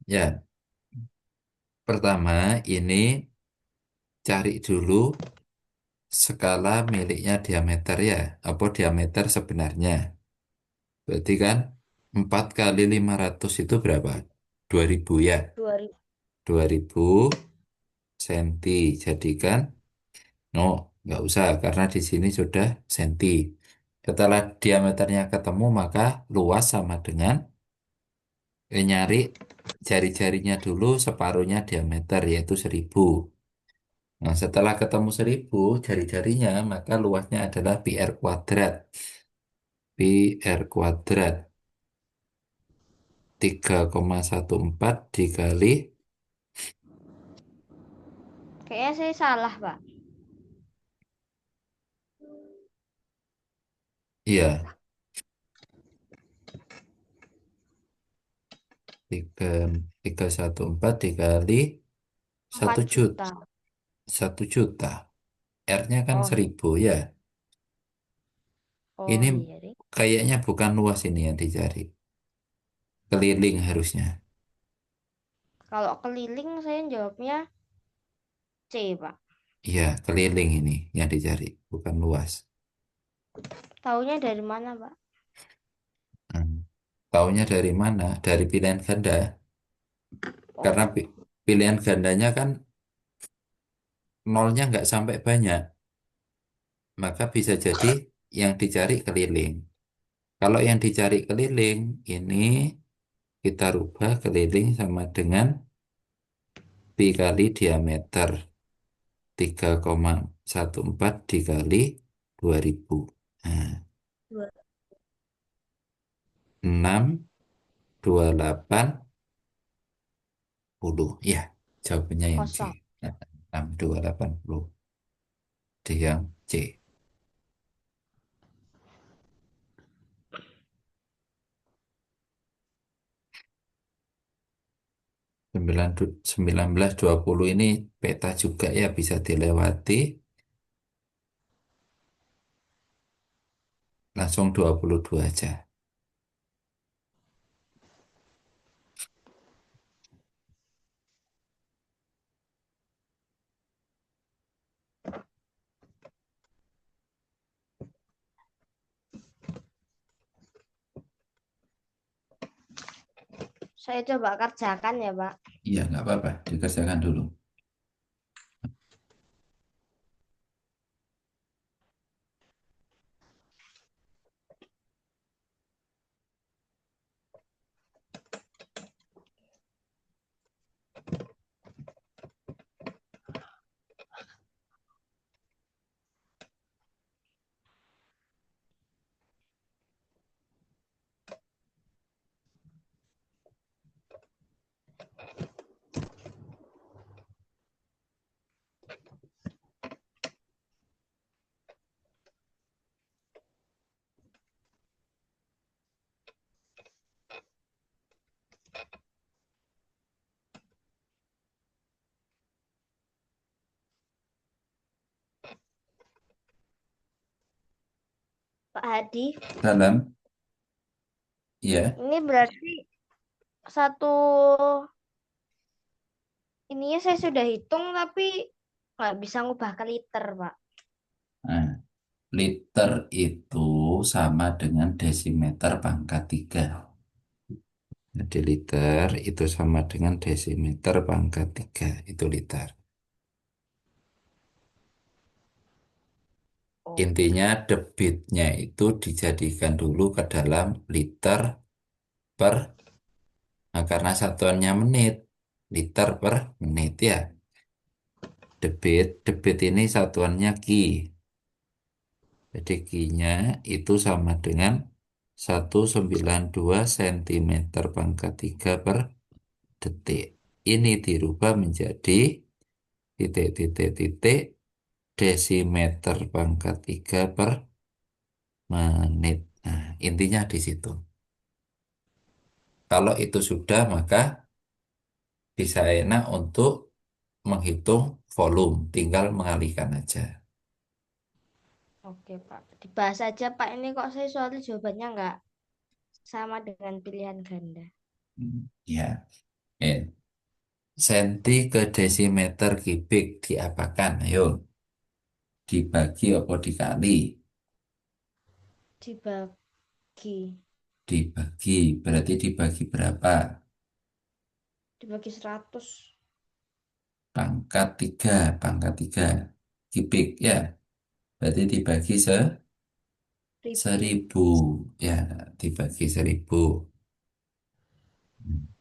Speaker 1: ya, pertama ini cari dulu skala miliknya diameter ya, apa diameter sebenarnya. Berarti kan 4 kali 500 itu berapa? 2000 ya.
Speaker 2: 2.000.
Speaker 1: 2000 senti. Jadikan, no, nggak usah karena di sini sudah senti. Setelah diameternya ketemu, maka luas sama dengan nyari jari-jarinya dulu separuhnya diameter yaitu 1000. Nah, setelah ketemu 1000 jari-jarinya, maka luasnya adalah pi r kuadrat. Pi r kuadrat 3,14 dikali,
Speaker 2: Kayaknya saya salah, Pak.
Speaker 1: iya, 3, 314 dikali
Speaker 2: 4
Speaker 1: 1 juta.
Speaker 2: juta.
Speaker 1: 1 juta. R-nya kan
Speaker 2: Oh,
Speaker 1: 1000 ya.
Speaker 2: oh
Speaker 1: Ini
Speaker 2: iya deh.
Speaker 1: kayaknya bukan luas ini yang dicari. Keliling harusnya.
Speaker 2: Kalau keliling saya jawabnya C, Pak.
Speaker 1: Iya, keliling ini yang dicari, bukan luas.
Speaker 2: Taunya dari mana, Pak?
Speaker 1: Hmm. Taunya dari mana? Dari pilihan ganda. Karena
Speaker 2: Oh,
Speaker 1: pilihan gandanya kan nolnya nggak sampai banyak. Maka bisa jadi yang dicari keliling. Kalau yang dicari keliling, ini kita rubah keliling sama dengan pi kali diameter 3,14 dikali 2000. Nah,
Speaker 2: dua
Speaker 1: 628 ya, jawabannya yang C.
Speaker 2: kosong.
Speaker 1: Nah, 6280 D yang C. 1920 ini peta juga ya bisa dilewati. Langsung 22 aja.
Speaker 2: Saya coba kerjakan ya, Pak.
Speaker 1: Iya, nggak apa-apa. Dikerjakan dulu.
Speaker 2: Pak Hadi,
Speaker 1: Dalam, iya.
Speaker 2: ini berarti satu ininya saya sudah hitung tapi nggak bisa ngubah ke liter, Pak.
Speaker 1: Nah, liter itu sama dengan desimeter pangkat 3. Jadi liter itu sama dengan desimeter pangkat 3. Itu liter.
Speaker 2: Oh,
Speaker 1: Intinya debitnya itu dijadikan dulu ke dalam liter per, nah karena satuannya menit, liter per menit ya. Debit ini satuannya ki. Jadi Q-nya itu sama dengan 192 cm pangkat 3 per detik. Ini dirubah menjadi titik, titik, titik, desimeter pangkat 3 per menit. Nah, intinya di situ. Kalau itu sudah, maka bisa enak untuk menghitung volume. Tinggal mengalihkan aja.
Speaker 2: Oke, Pak. Dibahas aja, Pak. Ini kok saya soalnya jawabannya nggak sama dengan pilihan ganda.
Speaker 1: Ya. Senti ke desimeter kubik diapakan? Ayo, dibagi apa dikali?
Speaker 2: Dibagi.
Speaker 1: Dibagi, berarti dibagi berapa?
Speaker 2: Dibagi 100.
Speaker 1: Pangkat 3 kubik ya. Berarti dibagi
Speaker 2: 1000.
Speaker 1: 1000 ya, dibagi 1000.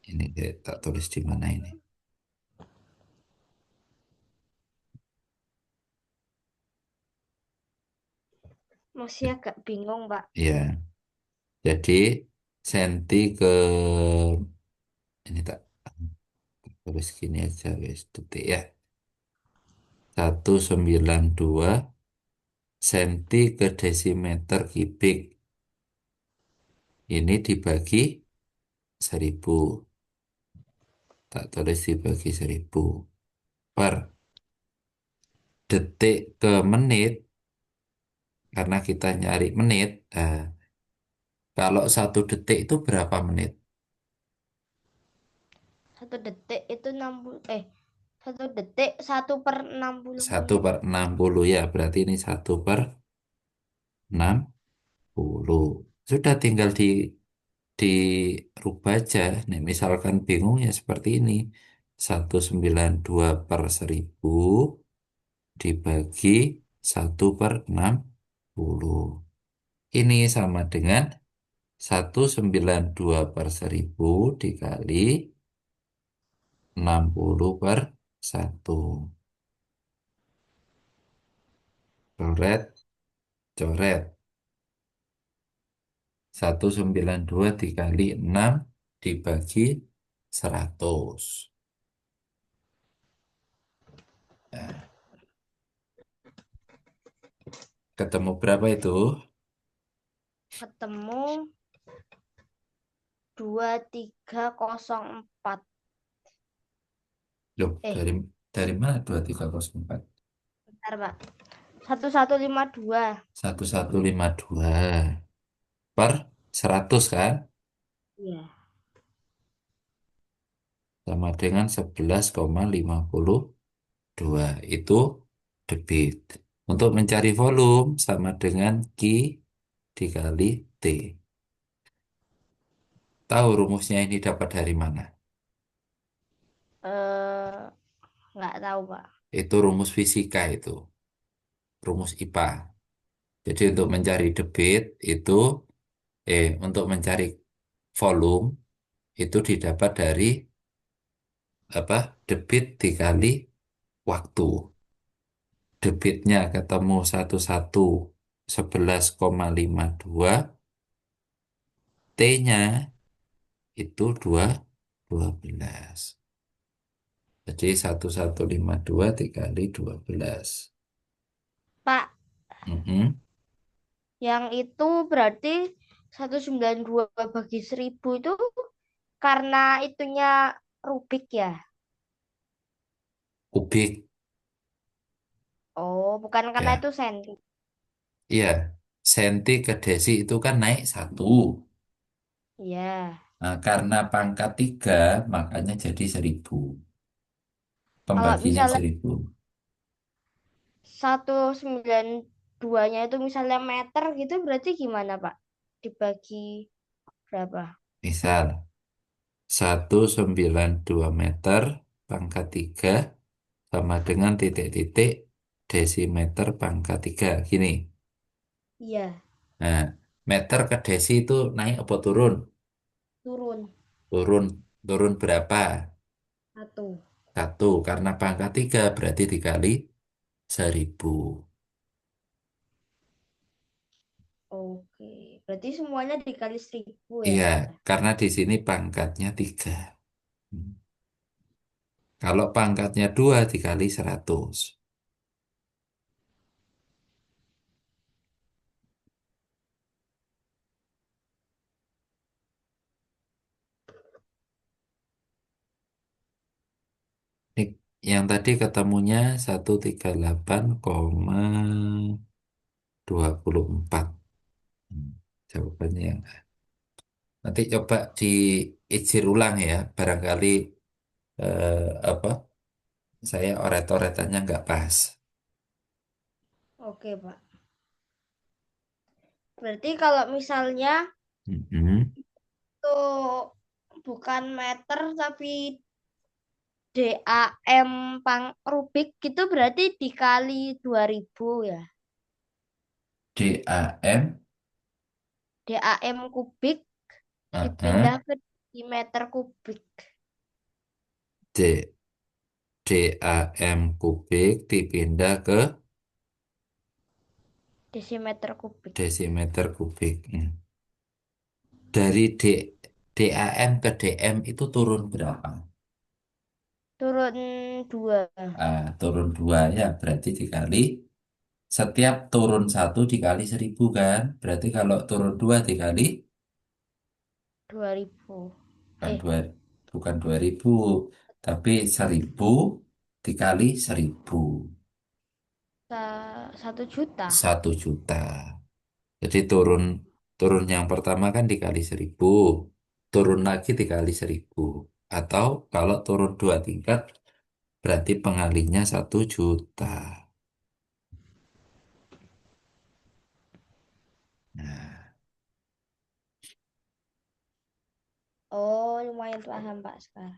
Speaker 1: Ini tak tulis di mana ini?
Speaker 2: Masih agak bingung, Pak.
Speaker 1: Ya, jadi senti ke ini tak tulis gini aja wes detik ya. 192 senti ke desimeter kubik. Ini dibagi 1000. Tak tulis dibagi 1000 per detik ke menit. Karena kita nyari menit. Nah, kalau 1 detik itu berapa menit?
Speaker 2: 1 detik itu 60. 1 detik 1/60
Speaker 1: Satu
Speaker 2: menit.
Speaker 1: per 60 ya. Berarti ini 1/60. Sudah tinggal dirubah aja. Nih, misalkan bingung ya seperti ini. 192/1000 dibagi 1/60. Ini sama dengan 192/1000 dikali 60/1. Coret, coret. 192 dikali 6 dibagi 100. Nah, ketemu berapa itu?
Speaker 2: Ketemu 2304.
Speaker 1: Loh,
Speaker 2: Eh,
Speaker 1: dari mana 2304?
Speaker 2: bentar, Pak. 1152.
Speaker 1: 1152 per 100 kan?
Speaker 2: Iya.
Speaker 1: Sama dengan 11,52. Itu debit. Untuk mencari volume sama dengan Q dikali T. Tahu rumusnya ini dapat dari mana?
Speaker 2: Eh, nggak tahu, Pak.
Speaker 1: Itu rumus fisika itu, rumus IPA. Jadi untuk mencari debit itu, untuk mencari volume itu didapat dari apa? Debit dikali waktu. Debitnya ketemu 11,52, T-nya itu 12. Jadi 1152 dikali 12.
Speaker 2: Pak,
Speaker 1: Mhm.
Speaker 2: yang itu berarti 192 bagi 1000 itu karena itunya Rubik ya?
Speaker 1: Kubik,
Speaker 2: Oh, bukan karena
Speaker 1: ya.
Speaker 2: itu senti.
Speaker 1: Iya, senti ke desi itu kan naik 1.
Speaker 2: Iya.
Speaker 1: Nah, karena pangkat 3, makanya jadi 1000.
Speaker 2: Kalau
Speaker 1: Pembaginya
Speaker 2: misalnya
Speaker 1: 1000.
Speaker 2: 192-nya itu misalnya meter gitu berarti gimana, Pak? Dibagi berapa?
Speaker 1: Misal, 192 meter pangkat 3 sama dengan titik-titik desimeter pangkat 3. Gini.
Speaker 2: Iya,
Speaker 1: Nah, meter ke desi itu naik apa turun?
Speaker 2: turun
Speaker 1: Turun. Turun berapa?
Speaker 2: 1.
Speaker 1: 1. Karena pangkat 3 berarti dikali 1000.
Speaker 2: Oke, berarti semuanya dikali 1.000 ya,
Speaker 1: Iya,
Speaker 2: Pak?
Speaker 1: karena di sini pangkatnya 3. Hmm. Kalau pangkatnya 2 dikali 100. Ini yang tadi ketemunya 138,24. Hmm. Jawabannya yang nanti coba diijir ulang ya. Barangkali eh, apa saya oret-oretannya nggak pas.
Speaker 2: Oke, Pak. Berarti kalau misalnya
Speaker 1: Mm-mm.
Speaker 2: itu bukan meter tapi DAM Rubik gitu berarti dikali 2.000 ya.
Speaker 1: DAM
Speaker 2: DAM kubik dipindah
Speaker 1: uh-uh,
Speaker 2: ke meter kubik.
Speaker 1: D, DAM kubik dipindah ke
Speaker 2: Desimeter kubik.
Speaker 1: desimeter kubik. Hmm. Dari DAM ke DM itu turun berapa?
Speaker 2: Turun 2.
Speaker 1: Turun 2 ya, berarti dikali setiap turun 1 dikali 1.000 kan? Berarti kalau turun 2 dikali
Speaker 2: 2.000.
Speaker 1: bukan
Speaker 2: Eh,
Speaker 1: 2, bukan 2.000, tapi 1.000 dikali 1.000.
Speaker 2: 1 juta.
Speaker 1: 1 juta. Jadi turun turun yang pertama kan dikali 1.000, turun lagi dikali 1.000. Atau kalau turun 2 tingkat, berarti pengalinya 1 juta. Nah,
Speaker 2: Oh, lumayan paham Pak sekarang.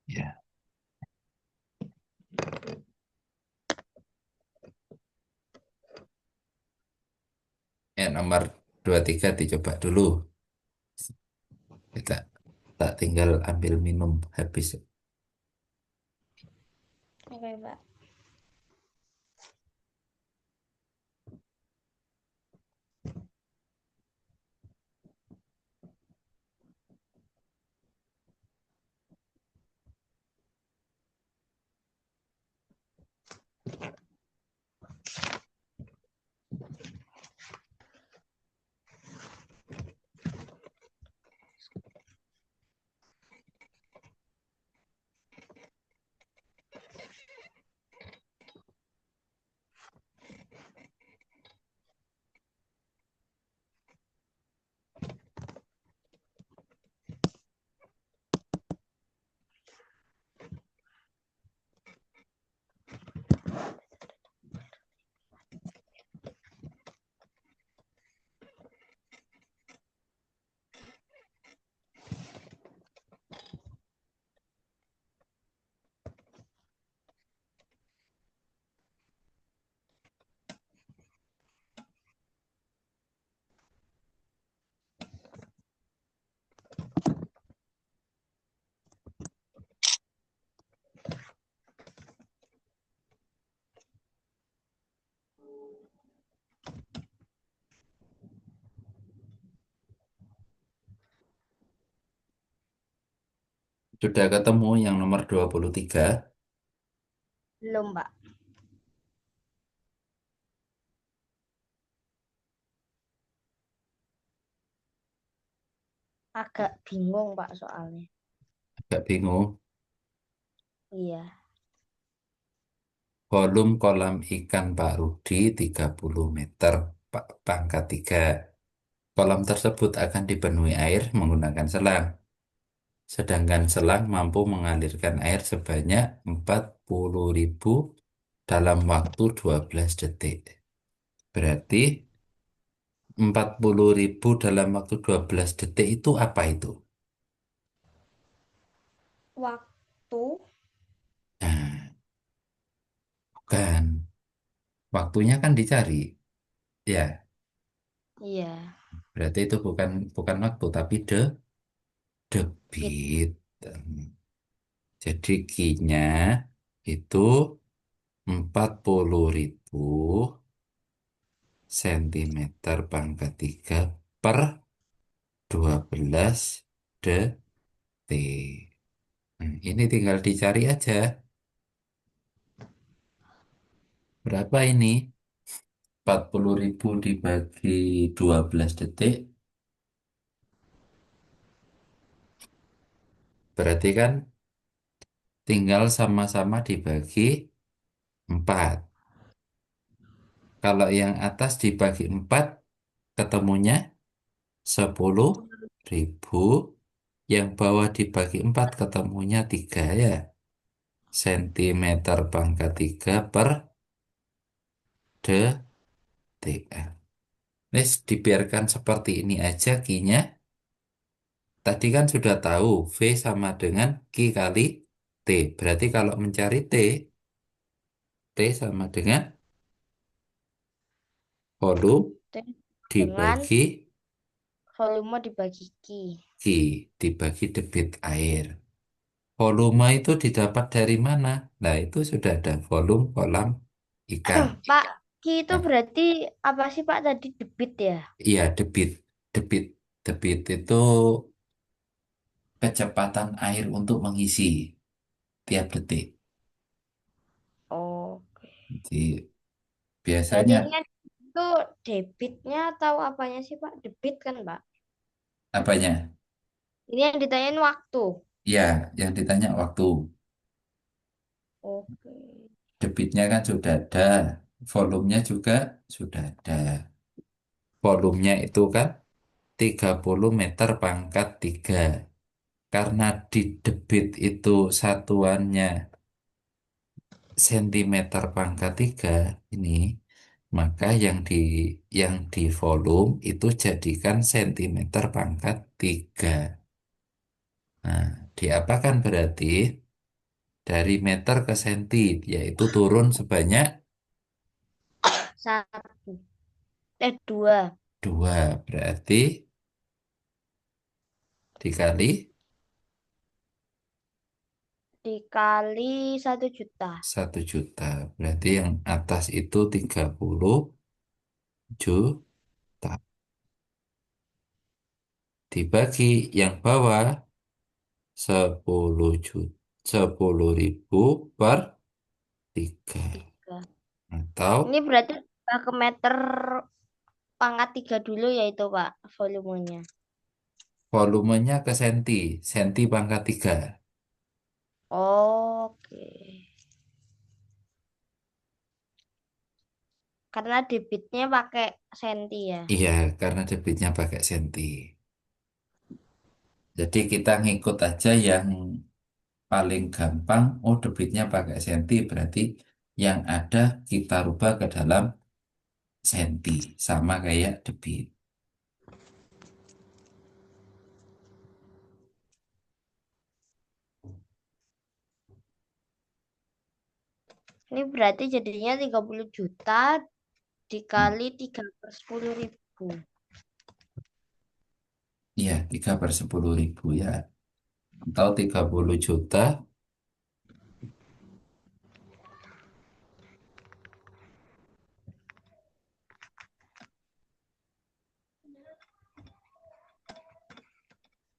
Speaker 1: ya. Ya, nomor 23 dicoba dulu. Kita tak tinggal ambil minum habis.
Speaker 2: Oke, Pak.
Speaker 1: Sudah ketemu yang nomor 23.
Speaker 2: Belum, Pak. Agak bingung, Pak, soalnya.
Speaker 1: Agak bingung.
Speaker 2: Iya.
Speaker 1: Volume kolam ikan Pak Rudi 30 meter. Pangkat 3. Kolam tersebut akan dipenuhi air menggunakan selang. Sedangkan selang mampu mengalirkan air sebanyak 40.000 dalam waktu 12 detik. Berarti 40.000 dalam waktu 12 detik itu apa itu?
Speaker 2: Waktu.
Speaker 1: Nah, bukan. Waktunya kan dicari. Ya,
Speaker 2: Iya.
Speaker 1: berarti itu bukan bukan waktu tapi
Speaker 2: Bit.
Speaker 1: debit. Jadi Q-nya itu 40.000 sentimeter pangkat 3 per 12 detik. Ini tinggal dicari aja. Berapa ini? 40.000 dibagi 12 detik. Berarti kan tinggal sama-sama dibagi 4. Kalau yang atas dibagi 4, ketemunya 10.000. Yang bawah dibagi 4, ketemunya 3 ya. Sentimeter pangkat 3 per detik. Nis, dibiarkan seperti ini aja kinya. Tadi kan sudah tahu V sama dengan Q kali T. Berarti kalau mencari T, T sama dengan volume
Speaker 2: Jadi dengan
Speaker 1: dibagi
Speaker 2: volume dibagi Q.
Speaker 1: Q, dibagi debit air. Volume itu didapat dari mana? Nah, itu sudah ada volume kolam ikan.
Speaker 2: Pak, Q itu
Speaker 1: Nah,
Speaker 2: berarti apa sih Pak tadi debit ya?
Speaker 1: iya debit, debit, debit itu kecepatan air untuk mengisi tiap detik.
Speaker 2: Oke.
Speaker 1: Jadi
Speaker 2: Berarti
Speaker 1: biasanya
Speaker 2: ini kan itu debitnya atau apanya sih Pak? Debit kan Pak?
Speaker 1: apanya?
Speaker 2: Ini yang ditanyain waktu.
Speaker 1: Ya, yang ditanya waktu.
Speaker 2: Oke.
Speaker 1: Debitnya kan sudah ada, volumenya juga sudah ada. Volumenya itu kan 30 meter pangkat 3. Karena di debit itu satuannya sentimeter pangkat 3 ini, maka yang di volume itu jadikan sentimeter pangkat 3. Nah, diapakan berarti dari meter ke senti, yaitu turun sebanyak
Speaker 2: Satu. Dua.
Speaker 1: 2. Berarti dikali
Speaker 2: Dikali 1 juta.
Speaker 1: 1 juta. Berarti yang atas itu 30 juta. Dibagi yang bawah 10 juta. 10.000 per 3.
Speaker 2: Tiga.
Speaker 1: Atau
Speaker 2: Ini berarti udah ke meter pangkat 3 dulu ya itu Pak volumenya.
Speaker 1: volumenya ke senti. Senti pangkat 3.
Speaker 2: Oke. Karena debitnya pakai senti ya.
Speaker 1: Iya, karena debitnya pakai senti. Jadi kita ngikut aja yang paling gampang. Oh, debitnya pakai senti. Berarti yang ada kita rubah ke dalam senti. Sama kayak debit.
Speaker 2: Ini berarti jadinya 30 juta dikali 3/10.000.
Speaker 1: Iya, 3/10.000 ya. Atau 30 juta.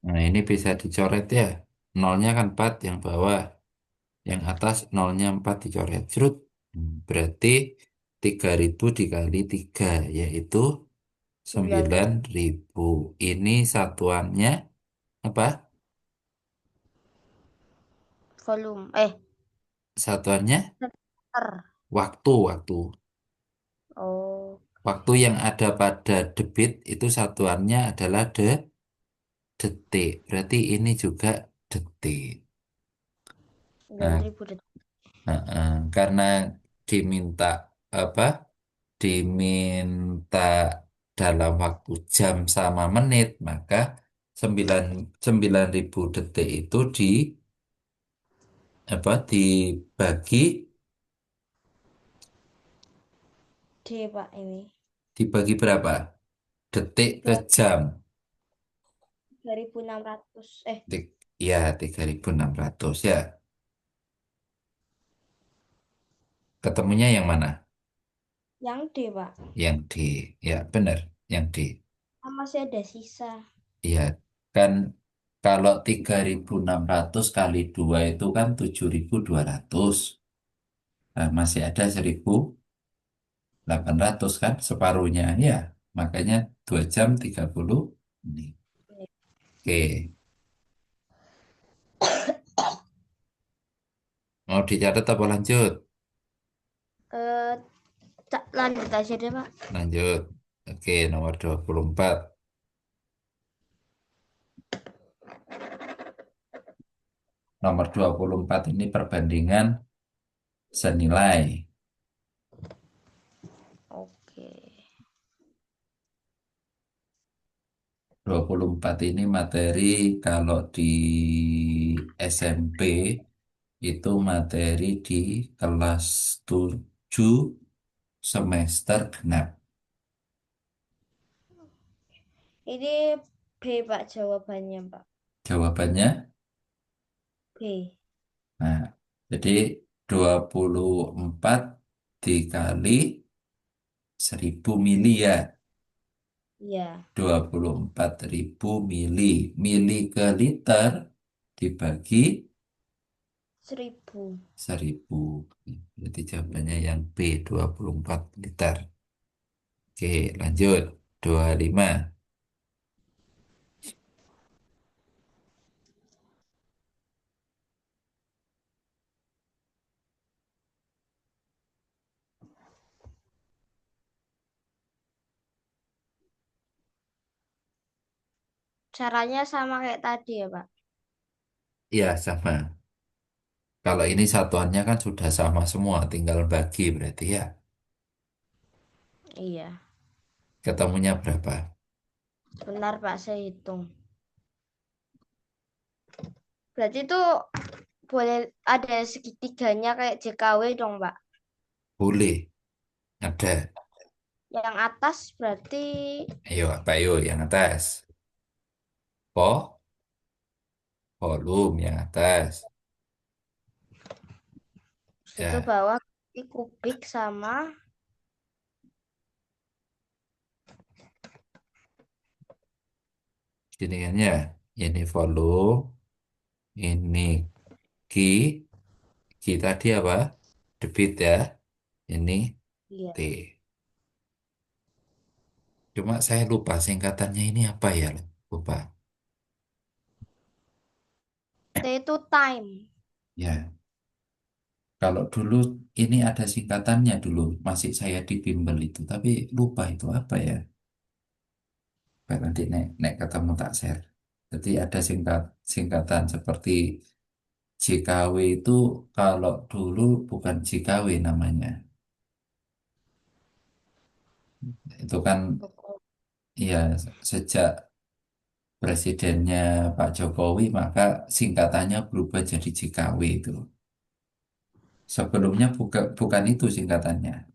Speaker 1: Nah, ini bisa dicoret ya. Nolnya kan 4 yang bawah. Yang atas nolnya 4 dicoret. Cerut. Berarti 3.000 dikali 3 yaitu
Speaker 2: 9
Speaker 1: 9.000. Ini satuannya apa?
Speaker 2: volume.
Speaker 1: Satuannya
Speaker 2: Liter.
Speaker 1: waktu, waktu.
Speaker 2: Oh,
Speaker 1: Waktu yang ada pada debit itu satuannya adalah detik. Berarti ini juga detik.
Speaker 2: sembilan
Speaker 1: Nah,
Speaker 2: ribu detik.
Speaker 1: karena diminta apa? Diminta dalam waktu jam sama menit, maka 9 9.000 detik itu dibagi
Speaker 2: D Pak ini.
Speaker 1: dibagi berapa? Detik ke
Speaker 2: Dua-
Speaker 1: jam.
Speaker 2: 3.600.
Speaker 1: Ya, 3.600 ya. Ketemunya yang mana?
Speaker 2: Yang D, Pak.
Speaker 1: Yang D. Ya, benar. Yang D.
Speaker 2: Ah, masih ada sisa.
Speaker 1: Iya, kan kalau 3.600 kali 2 itu kan 7.200. Nah, masih ada 1.800 kan separuhnya. Ya, makanya 2 jam 30 menit. Oke, mau dicatat apa lanjut?
Speaker 2: Eh, lanjut aja deh, Pak.
Speaker 1: Lanjut. Oke, nomor 24. Nomor 24 ini perbandingan senilai.
Speaker 2: Oke.
Speaker 1: 24 ini materi kalau di SMP itu materi di kelas 7 semester genap.
Speaker 2: Ini B, Pak, jawabannya, Pak.
Speaker 1: Jawabannya,
Speaker 2: B.
Speaker 1: nah, jadi 24 dikali 1.000 mili ya.
Speaker 2: Iya,
Speaker 1: 24.000 mili. Mili ke liter dibagi
Speaker 2: 1.000.
Speaker 1: 1.000. Jadi jawabannya yang B, 24 liter. Oke, lanjut. 25.
Speaker 2: Caranya sama kayak tadi ya, Pak.
Speaker 1: Ya, sama. Kalau ini satuannya kan sudah sama semua, tinggal bagi berarti ya.
Speaker 2: Iya.
Speaker 1: Ketemunya berapa?
Speaker 2: Benar, Pak, saya hitung. Berarti itu boleh ada segitiganya kayak JKW dong, Pak.
Speaker 1: Boleh. Ada.
Speaker 2: Yang atas berarti
Speaker 1: Ayo, apa ayo yang atas? Po, volume yang atas.
Speaker 2: itu
Speaker 1: Ya,
Speaker 2: bawah berarti kubik sama
Speaker 1: gini kan ya. Ini volume, ini Q, Q tadi apa? Debit ya. Ini
Speaker 2: iya.
Speaker 1: T. Cuma saya lupa singkatannya ini apa ya? Lupa.
Speaker 2: T itu time.
Speaker 1: Ya, kalau dulu ini ada singkatannya dulu, masih saya di bimbel itu, tapi lupa itu apa ya? Baik, nanti nek ketemu tak share. Jadi ada singkatan seperti JKW itu kalau dulu bukan JKW namanya. Itu kan ya sejak presidennya Pak Jokowi maka singkatannya berubah jadi JKW itu. Sebelumnya bukan itu singkatannya.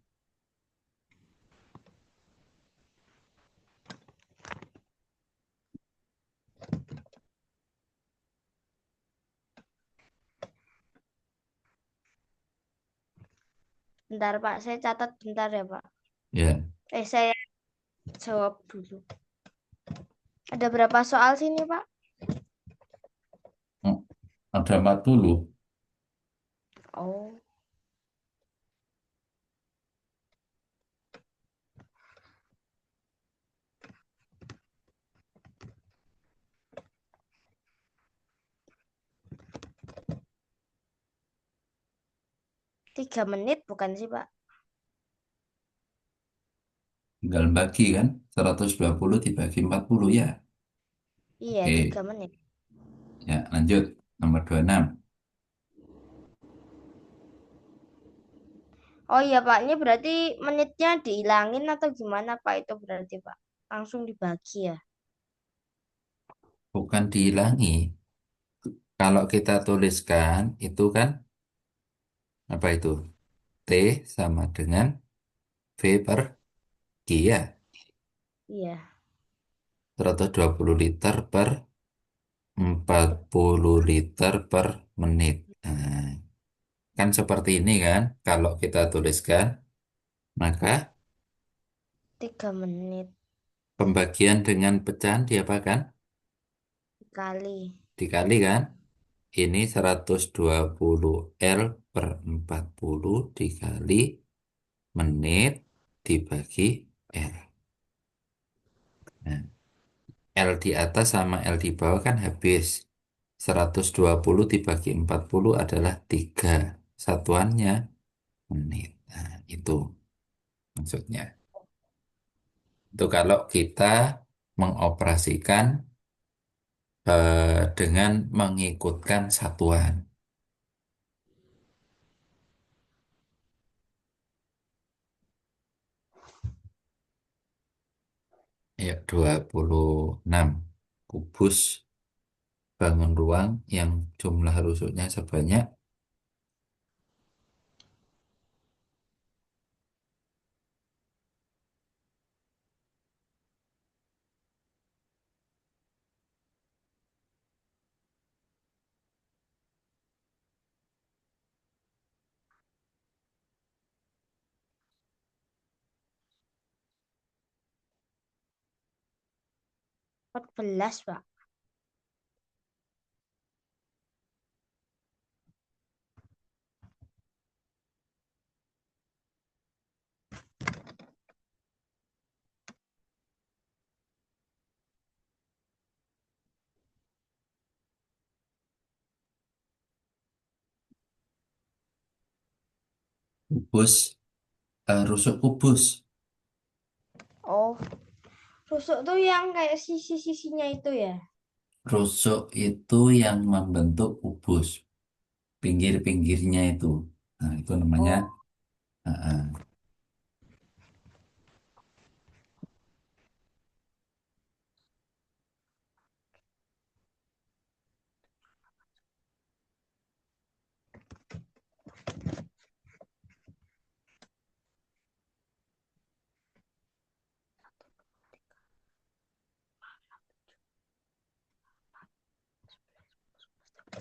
Speaker 2: Bentar, Pak, saya catat bentar ya, Pak.
Speaker 1: Ya,
Speaker 2: Saya jawab dulu. Ada berapa soal sini, Pak?
Speaker 1: hmm, ada 40.
Speaker 2: Oh, 3 menit bukan sih, Pak?
Speaker 1: Tinggal bagi kan, 120 dibagi 40 ya.
Speaker 2: Iya,
Speaker 1: Oke,
Speaker 2: 3 menit.
Speaker 1: ya lanjut. Nomor 26.
Speaker 2: Oh iya, Pak, ini berarti menitnya dihilangin atau gimana, Pak? Itu berarti, Pak. Langsung dibagi ya.
Speaker 1: Bukan dihilangi. Kalau kita tuliskan itu kan apa itu? T sama dengan V per G ya.
Speaker 2: Iya.
Speaker 1: 120 liter per 40 liter per menit. Nah, kan seperti ini kan. Kalau kita tuliskan, maka
Speaker 2: 3 menit
Speaker 1: Pembagian dengan pecahan diapakan?
Speaker 2: kali.
Speaker 1: Dikali kan? Ini 120 L per 40 dikali menit dibagi L. Nah, L di atas sama L di bawah kan habis. 120 dibagi 40 adalah 3. Satuannya menit. Nah, itu maksudnya. Itu kalau kita mengoperasikan dengan mengikutkan satuan. Ya, 26 kubus bangun ruang yang jumlah rusuknya sebanyak
Speaker 2: 14, Pak.
Speaker 1: kubus rusuk kubus.
Speaker 2: Oh, rusuk tuh yang kayak sisi-sisinya itu ya.
Speaker 1: Rusuk itu yang membentuk kubus, pinggir-pinggirnya itu. Nah, itu namanya
Speaker 2: Oh,
Speaker 1: uh, uh,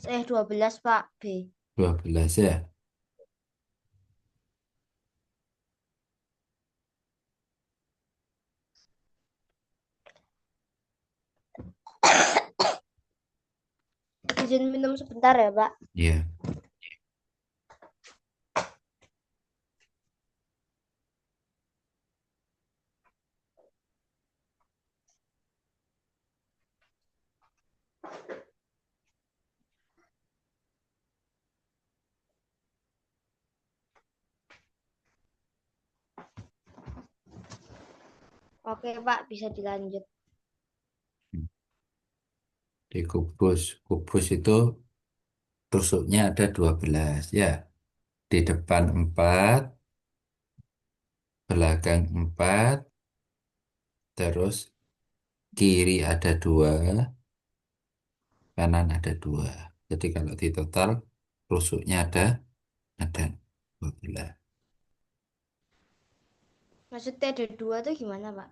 Speaker 2: eh 12, Pak. B.
Speaker 1: 12 ya.
Speaker 2: Izin minum sebentar ya, Pak.
Speaker 1: Iya.
Speaker 2: Oke, Pak, bisa dilanjut.
Speaker 1: Di kubus, kubus itu tusuknya ada 12 ya. Di depan 4, belakang 4, terus kiri ada 2, kanan ada 2. Jadi kalau di total tusuknya ada 12.
Speaker 2: Maksudnya ada 2 tuh gimana, Pak?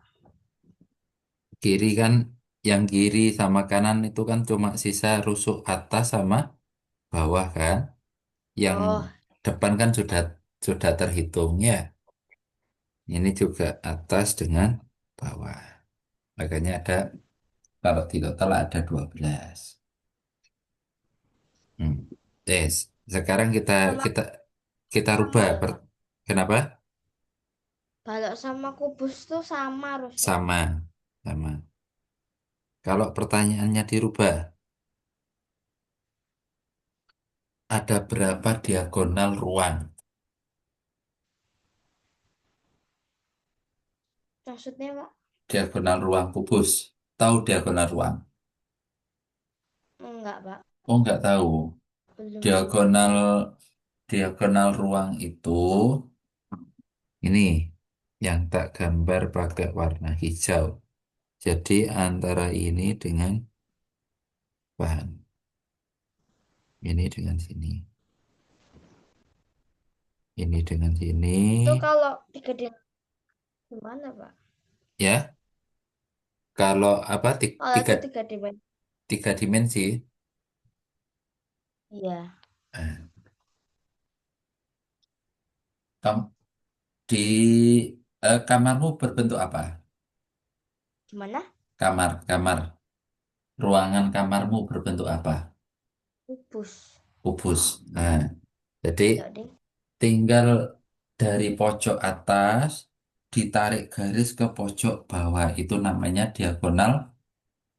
Speaker 1: Kiri kan, yang kiri sama kanan itu kan cuma sisa rusuk atas sama bawah kan. Yang
Speaker 2: Oh,
Speaker 1: depan kan sudah terhitung ya. Ini juga atas dengan bawah. Makanya ada, kalau di total ada 12. Hmm. Yes. Sekarang kita
Speaker 2: sama
Speaker 1: kita kita rubah.
Speaker 2: sama ya, Pak.
Speaker 1: Kenapa?
Speaker 2: Balok sama kubus tuh sama rusuknya.
Speaker 1: Sama, sama. Kalau pertanyaannya dirubah, ada berapa diagonal ruang?
Speaker 2: Maksudnya, Pak?
Speaker 1: Diagonal ruang kubus. Tahu diagonal ruang?
Speaker 2: Enggak, Pak.
Speaker 1: Oh, nggak tahu.
Speaker 2: Belum tahu.
Speaker 1: Diagonal diagonal ruang itu ini yang tak gambar pakai warna hijau. Jadi antara ini dengan bahan. Ini dengan sini. Ini dengan sini.
Speaker 2: Itu kalau 3 D gimana, Pak?
Speaker 1: Ya, kalau apa
Speaker 2: Kalau
Speaker 1: tiga,
Speaker 2: itu 3 D, Pak.
Speaker 1: tiga dimensi.
Speaker 2: Iya.
Speaker 1: eh, kam- di Kamarmu berbentuk apa?
Speaker 2: Gimana?
Speaker 1: Kamar. Ruangan kamarmu berbentuk apa?
Speaker 2: Kubus.
Speaker 1: Kubus. Nah, jadi
Speaker 2: Ya deh.
Speaker 1: tinggal dari pojok atas ditarik garis ke pojok bawah itu namanya diagonal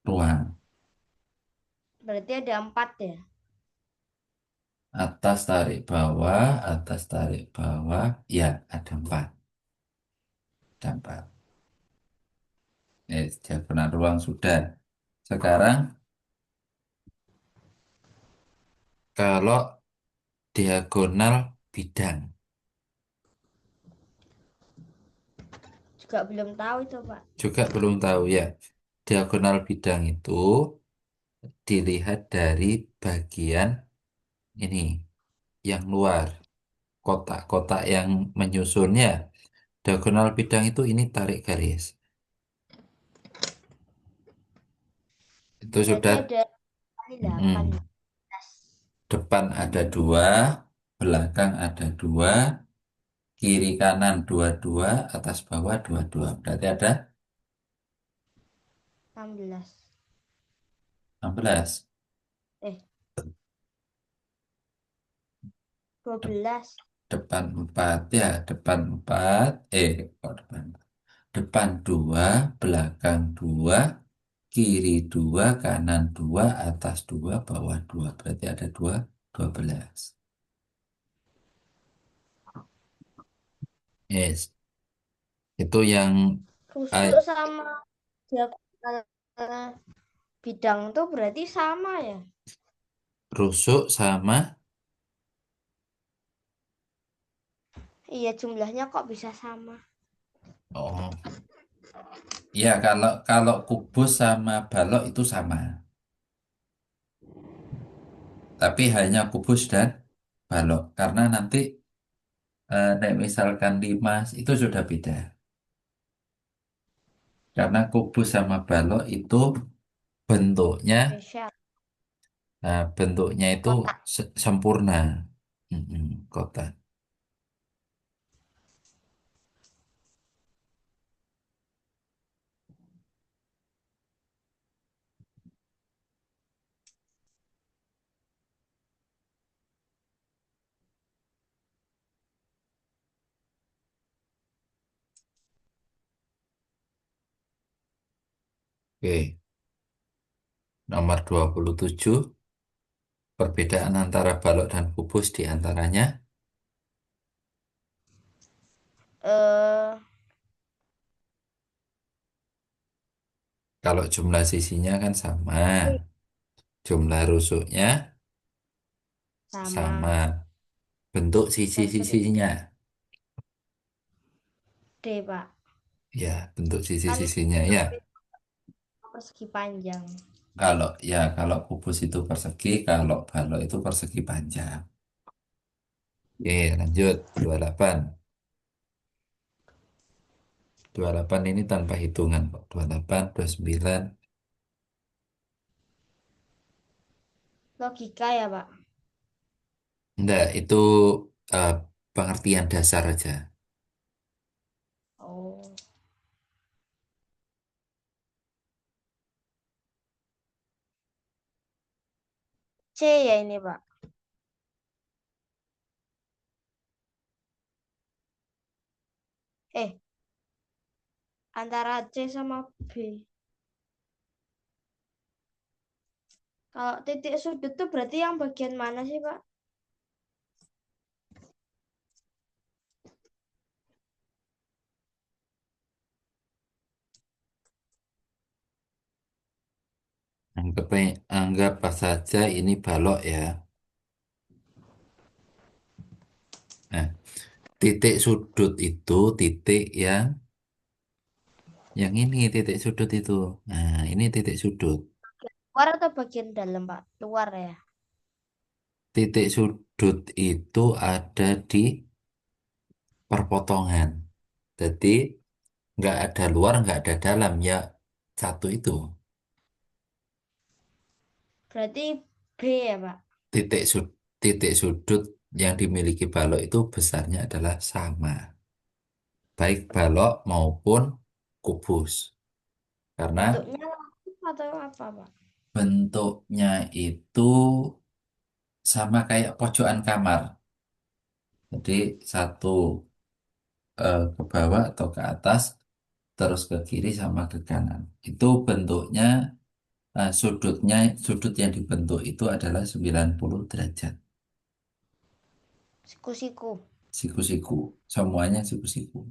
Speaker 1: ruang.
Speaker 2: Berarti ada 4 ya.
Speaker 1: Atas tarik bawah, ya ada empat, ada empat. Diagonal ruang sudah. Sekarang kalau diagonal bidang
Speaker 2: Juga belum tahu itu, Pak.
Speaker 1: juga belum tahu ya. Diagonal bidang itu dilihat dari bagian ini yang luar, kotak-kotak yang menyusunnya. Diagonal bidang itu ini tarik garis. Itu
Speaker 2: Berarti
Speaker 1: sudah
Speaker 2: ada kali 8.
Speaker 1: mm, depan ada dua, belakang ada dua, kiri kanan dua-dua, atas bawah dua-dua. Berarti ada
Speaker 2: 16.
Speaker 1: 16.
Speaker 2: Eh,
Speaker 1: De-
Speaker 2: 12.
Speaker 1: Depan 4 ya, depan 4. Kok depan? Depan dua, belakang dua, kiri dua, kanan dua, atas dua, bawah dua. Berarti ada dua, 12. Yes, itu yang
Speaker 2: Rusuk
Speaker 1: eh,
Speaker 2: sama diagonal bidang tuh berarti sama ya?
Speaker 1: rusuk sama.
Speaker 2: Iya, jumlahnya kok bisa sama?
Speaker 1: Oh, ya kalau kalau kubus sama balok itu sama, tapi hanya kubus dan balok karena nanti nek misalkan 5 itu sudah beda. Karena kubus sama balok itu bentuknya
Speaker 2: Spesial.
Speaker 1: bentuknya itu
Speaker 2: Kotak.
Speaker 1: sempurna. Mm-mm, kotak. Oke, nomor 27. Perbedaan antara balok dan kubus di antaranya.
Speaker 2: Eh,
Speaker 1: Kalau jumlah sisinya kan sama. Jumlah rusuknya
Speaker 2: sama.
Speaker 1: sama. Bentuk
Speaker 2: Persegi
Speaker 1: sisi-sisinya.
Speaker 2: D, Pak.
Speaker 1: Ya, bentuk
Speaker 2: Kan
Speaker 1: sisi-sisinya ya.
Speaker 2: persegi panjang.
Speaker 1: Kalau kubus itu persegi, kalau balok itu persegi panjang. Oke, lanjut 28. 28 ini tanpa hitungan kok. 28, 29.
Speaker 2: Logika ya, Pak.
Speaker 1: Enggak, itu eh, pengertian dasar aja.
Speaker 2: Oh. C ya ini, Pak. Eh, antara C sama B. Kalau titik sudut tuh berarti yang bagian mana sih, Pak?
Speaker 1: Anggap pas saja ini balok ya. Nah, titik sudut itu titik yang ini titik sudut itu. Nah, ini titik sudut.
Speaker 2: Luar atau bagian dalam, Pak? Luar ya.
Speaker 1: Titik sudut itu ada di perpotongan. Jadi nggak ada luar, nggak ada dalam ya satu itu.
Speaker 2: Berarti B ya, Pak.
Speaker 1: Titik titik sudut yang dimiliki balok itu besarnya adalah sama. baik balok maupun kubus. Karena
Speaker 2: Bentuknya langkung atau apa, Pak?
Speaker 1: bentuknya itu sama kayak pojokan kamar. Jadi satu ke bawah atau ke atas, terus ke kiri sama ke kanan. Itu bentuknya, sudut yang dibentuk itu adalah 90 derajat.
Speaker 2: Siku-siku.
Speaker 1: Siku-siku, semuanya siku-siku.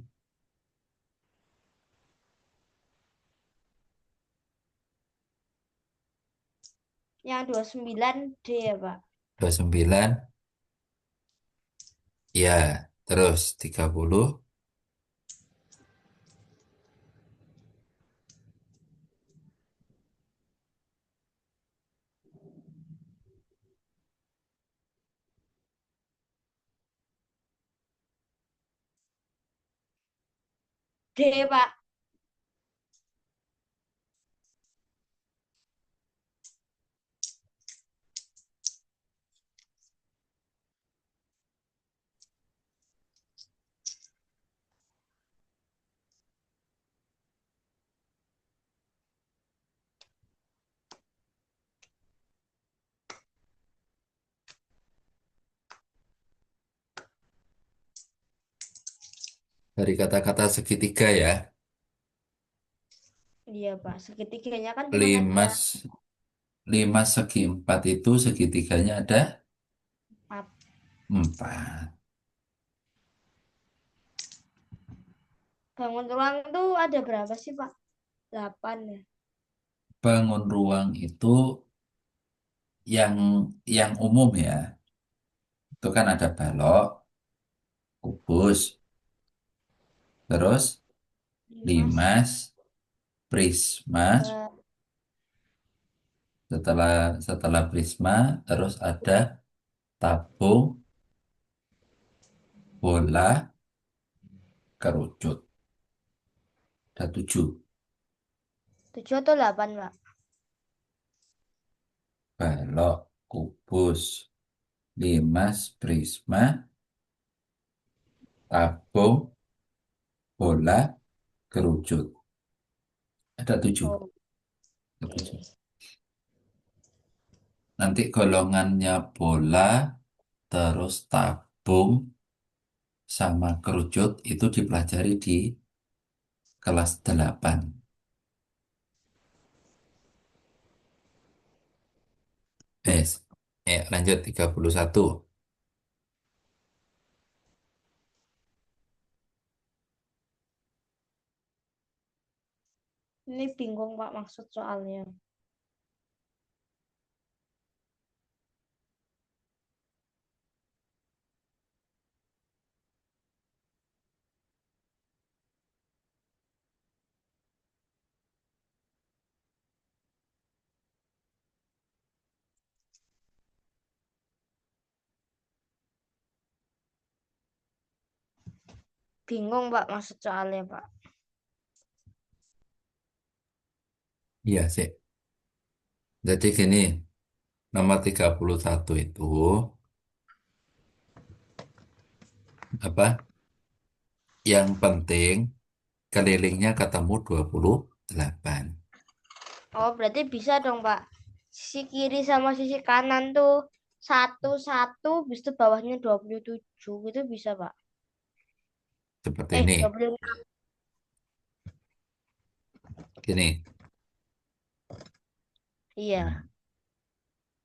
Speaker 2: Yang 29 D ya, Pak?
Speaker 1: 29, ya. Terus 30,
Speaker 2: D, Pak.
Speaker 1: dari kata-kata segitiga ya.
Speaker 2: Iya, Pak. Segitiganya kan cuma ada
Speaker 1: 5, 5 segi 4 itu segitiganya ada
Speaker 2: 4.
Speaker 1: 4.
Speaker 2: Bangun ruang tuh ada berapa sih, Pak? 8 ya.
Speaker 1: Bangun ruang itu yang umum ya. Itu kan ada balok, kubus, terus
Speaker 2: Mas,
Speaker 1: limas, prisma,
Speaker 2: eh,
Speaker 1: setelah prisma terus ada tabung, bola, kerucut. Ada 7.
Speaker 2: 7 atau 8, Pak?
Speaker 1: Balok, kubus, limas, prisma, tabung, bola, kerucut. Ada 7.
Speaker 2: Oke.
Speaker 1: Ada 7. Nanti golongannya bola, terus tabung, sama kerucut itu dipelajari di kelas 8. Yes. Lanjut 31.
Speaker 2: Ini bingung, Pak, maksud soalnya. Bingung, Pak, maksud soalnya, Pak.
Speaker 1: Iya sih. Jadi gini, nomor 31 itu apa? Yang penting kelilingnya ketemu 28.
Speaker 2: Oh, berarti bisa dong, Pak. Sisi kiri sama sisi kanan tuh satu satu, bis itu bawahnya 27 gitu bisa, Pak.
Speaker 1: Seperti ini.
Speaker 2: 26.
Speaker 1: Gini.
Speaker 2: Iya,
Speaker 1: Nah,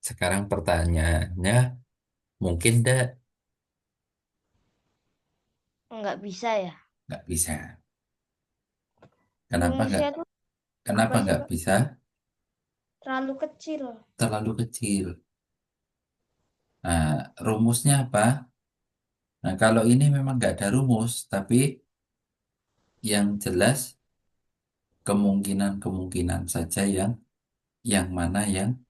Speaker 1: sekarang pertanyaannya, mungkin enggak?
Speaker 2: nggak bisa ya.
Speaker 1: Nggak bisa. Kenapa nggak?
Speaker 2: Rumusnya tuh
Speaker 1: Kenapa
Speaker 2: apa sih,
Speaker 1: nggak
Speaker 2: Pak?
Speaker 1: bisa?
Speaker 2: Terlalu kecil.
Speaker 1: Terlalu kecil. Nah, rumusnya apa? Nah, kalau ini memang nggak ada rumus, tapi yang jelas kemungkinan-kemungkinan saja yang mana yang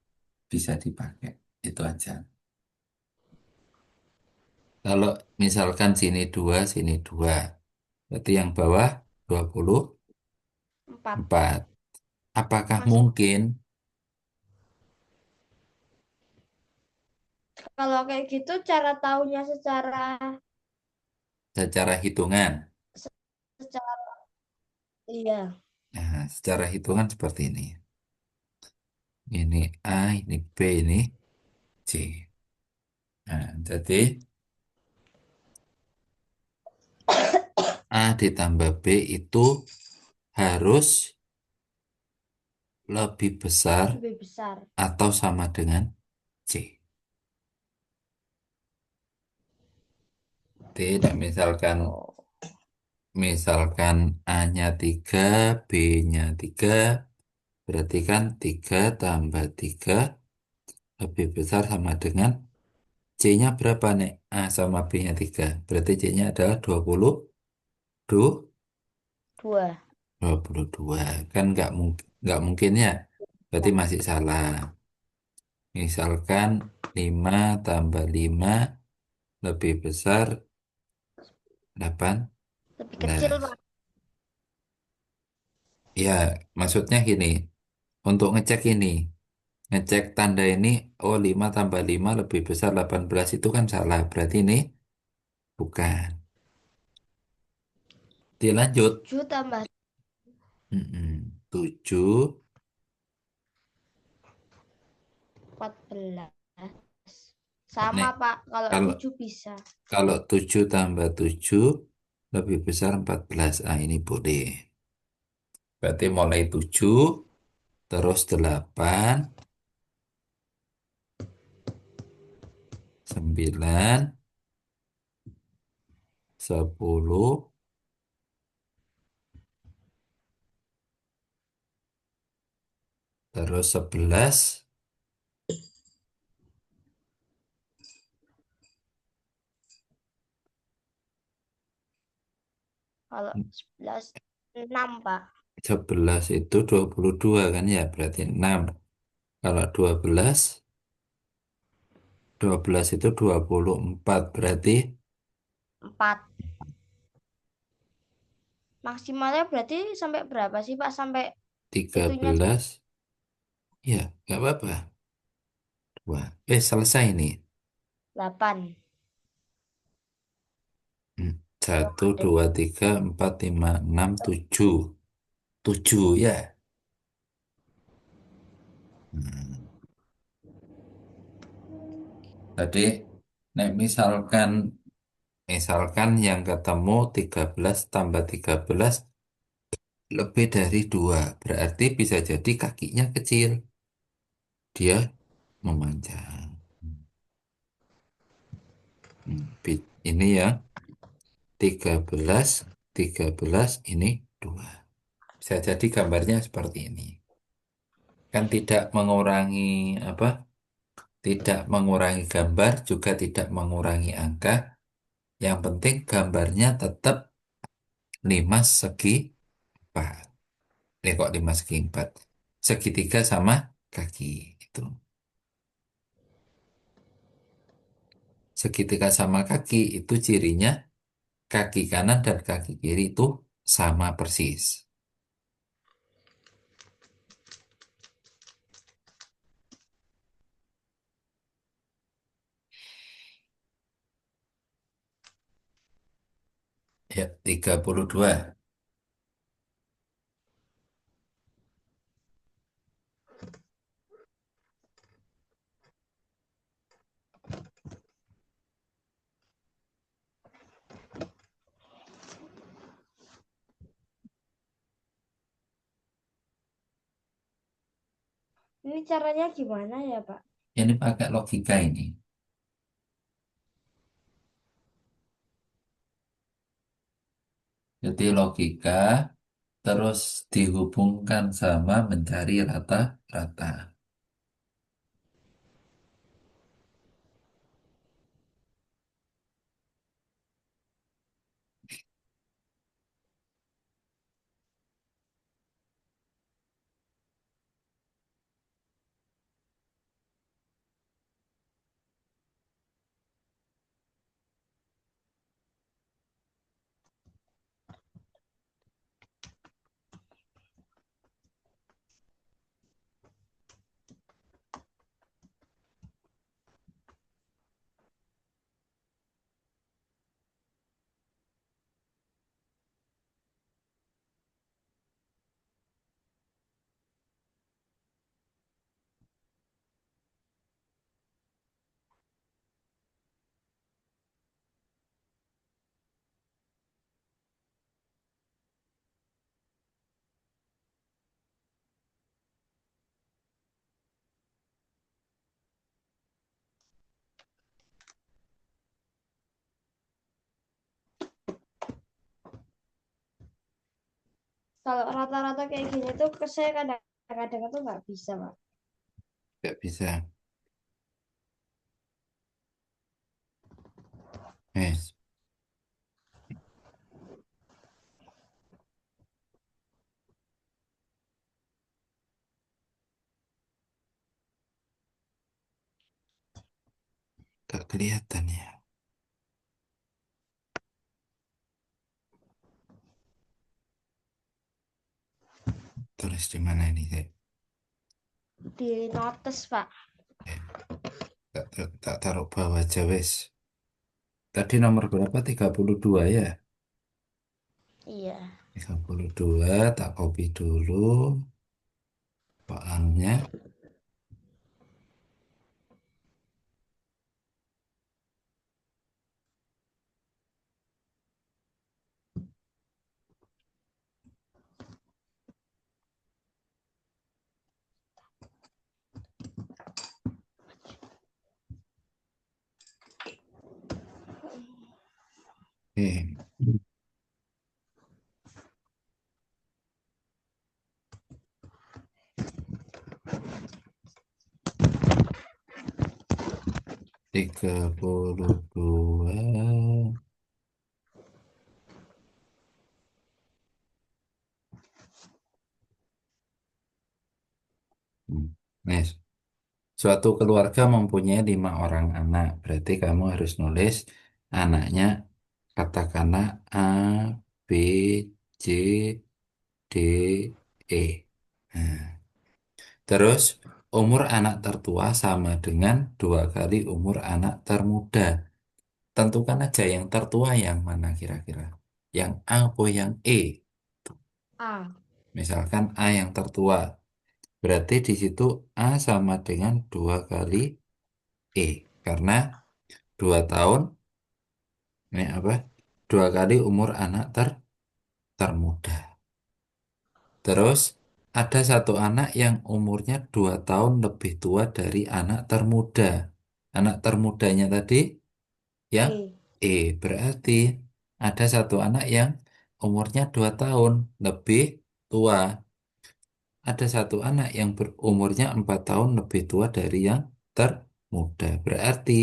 Speaker 1: bisa dipakai. Itu aja. Kalau misalkan sini 2, sini 2, berarti yang bawah 24.
Speaker 2: 4.
Speaker 1: Apakah
Speaker 2: Masih
Speaker 1: mungkin
Speaker 2: kalau kayak gitu cara taunya secara
Speaker 1: secara hitungan?
Speaker 2: secara iya.
Speaker 1: Nah, secara hitungan seperti ini. Ini A, ini B, ini C. Nah, jadi A ditambah B itu harus lebih besar
Speaker 2: Lebih besar.
Speaker 1: atau sama dengan C. Tidak, misalkan
Speaker 2: Oh,
Speaker 1: misalkan A-nya 3, B-nya 3, berarti kan 3 tambah 3 lebih besar sama dengan C-nya berapa nih? A sama B-nya 3. Berarti C-nya adalah
Speaker 2: 2.
Speaker 1: 22. Kan nggak mungkin ya. Berarti masih salah. Misalkan 5 tambah 5 lebih besar delapan
Speaker 2: Lebih kecil,
Speaker 1: belas.
Speaker 2: Pak.
Speaker 1: Ya, maksudnya gini. Untuk ngecek ini, ngecek tanda ini, oh 5 tambah 5 lebih besar 18 itu kan salah. Berarti ini bukan. Dilanjut.
Speaker 2: 7 tambah
Speaker 1: 7,
Speaker 2: 14. Sama,
Speaker 1: nek,
Speaker 2: Pak. Kalau
Speaker 1: kalau
Speaker 2: 7 bisa.
Speaker 1: kalau 7 tambah 7 lebih besar 14. Ah, ini boleh. Berarti mulai 7, terus 8, 9, 10, terus 11,
Speaker 2: Kalau 11, 6, Pak.
Speaker 1: 11 itu 22 kan ya, berarti 6. Kalau 12 itu 24, berarti
Speaker 2: 4. Maksimalnya berarti sampai berapa sih, Pak? Sampai
Speaker 1: tiga
Speaker 2: itunya
Speaker 1: belas Ya, nggak apa-apa. Wah, selesai nih.
Speaker 2: 8.
Speaker 1: Hmm,
Speaker 2: Oh,
Speaker 1: 1,
Speaker 2: ada.
Speaker 1: 2, 3, 4, 5, 6, 7. 7 ya. Hmm. Tadi, nek misalkan yang ketemu 13 tambah 13 lebih dari 2. Berarti bisa jadi kakinya kecil. Dia memanjang. Ini ya, 13, 13 ini 2. Bisa jadi gambarnya seperti ini. Kan tidak mengurangi apa? Tidak mengurangi gambar, juga tidak mengurangi angka. Yang penting gambarnya tetap 5 segi 4. Kok 5 segi 4? Segitiga sama kaki. Itu. Segitiga sama kaki itu cirinya kaki kanan dan kaki kiri itu sama persis. Ya, 32.
Speaker 2: Ini caranya gimana ya, Pak?
Speaker 1: Ini pakai logika ini. Jadi logika terus dihubungkan sama mencari rata-rata.
Speaker 2: Kalau rata-rata kayak gini tuh saya kadang-kadang tuh nggak bisa, Pak.
Speaker 1: Nggak bisa. Eh, nggak kelihatan ya. Tulis di mana ini, Teh?
Speaker 2: Di notes, Pak.
Speaker 1: Eh, tak taruh bawah aja, wes. Tadi nomor berapa? 32 ya?
Speaker 2: Iya.
Speaker 1: 32, tak copy dulu soalnya. Eh, 32. Hmm. Nih, suatu keluarga mempunyai 5 orang anak. Berarti kamu harus nulis anaknya, katakanlah A, B, C, D, E. Nah, terus umur anak tertua sama dengan 2 kali umur anak termuda. Tentukan aja yang tertua yang mana kira-kira. Yang A atau yang E.
Speaker 2: A.
Speaker 1: Misalkan A yang tertua. Berarti di situ A sama dengan 2 kali E. Karena 2 tahun, ini apa? 2 kali umur anak termuda. Terus ada satu anak yang umurnya 2 tahun lebih tua dari anak termuda. Anak termudanya tadi yang
Speaker 2: E.
Speaker 1: E. Berarti ada satu anak yang umurnya 2 tahun lebih tua. Ada satu anak yang berumurnya 4 tahun lebih tua dari yang termuda. Berarti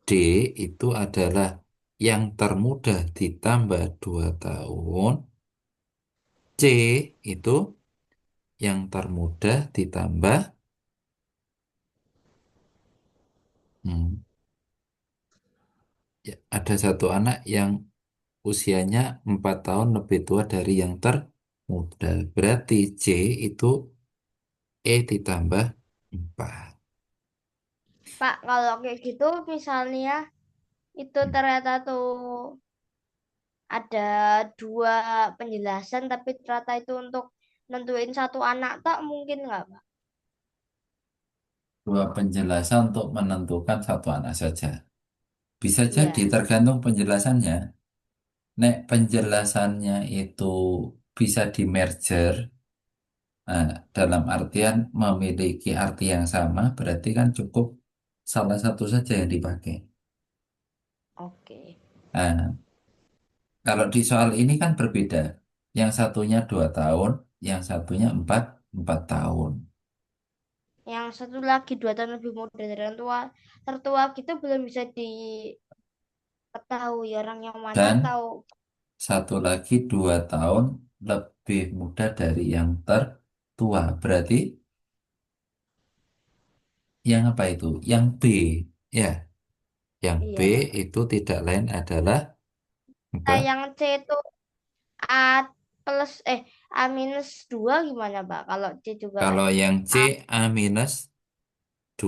Speaker 1: D itu adalah yang termuda ditambah 2 tahun. C itu yang termuda ditambah hmm, ada satu anak yang usianya 4 tahun lebih tua dari yang termuda. Berarti C itu E ditambah 4.
Speaker 2: Pak, kalau kayak gitu misalnya itu ternyata tuh ada dua penjelasan tapi ternyata itu untuk nentuin satu anak tak mungkin nggak, Pak?
Speaker 1: Dua penjelasan untuk menentukan satu anak saja. Bisa jadi
Speaker 2: Iya.
Speaker 1: tergantung penjelasannya. Nek penjelasannya itu bisa di merger, nah, dalam artian memiliki arti yang sama, berarti kan cukup salah satu saja yang dipakai.
Speaker 2: Oke.
Speaker 1: Nah, kalau di soal ini kan berbeda. Yang satunya 2 tahun, yang satunya empat tahun.
Speaker 2: Yang satu lagi 2 tahun lebih muda dari orang tua. Tertua gitu belum bisa diketahui orang yang mana
Speaker 1: Dan
Speaker 2: tahu.
Speaker 1: satu lagi 2 tahun lebih muda dari yang tertua. Berarti yang apa itu? Yang B. Ya, yang B
Speaker 2: Iya, Pak.
Speaker 1: itu tidak lain adalah apa?
Speaker 2: Nah, yang C itu A plus A minus 2 gimana, Pak? Kalau C juga kan
Speaker 1: Kalau yang C
Speaker 2: A
Speaker 1: A-2,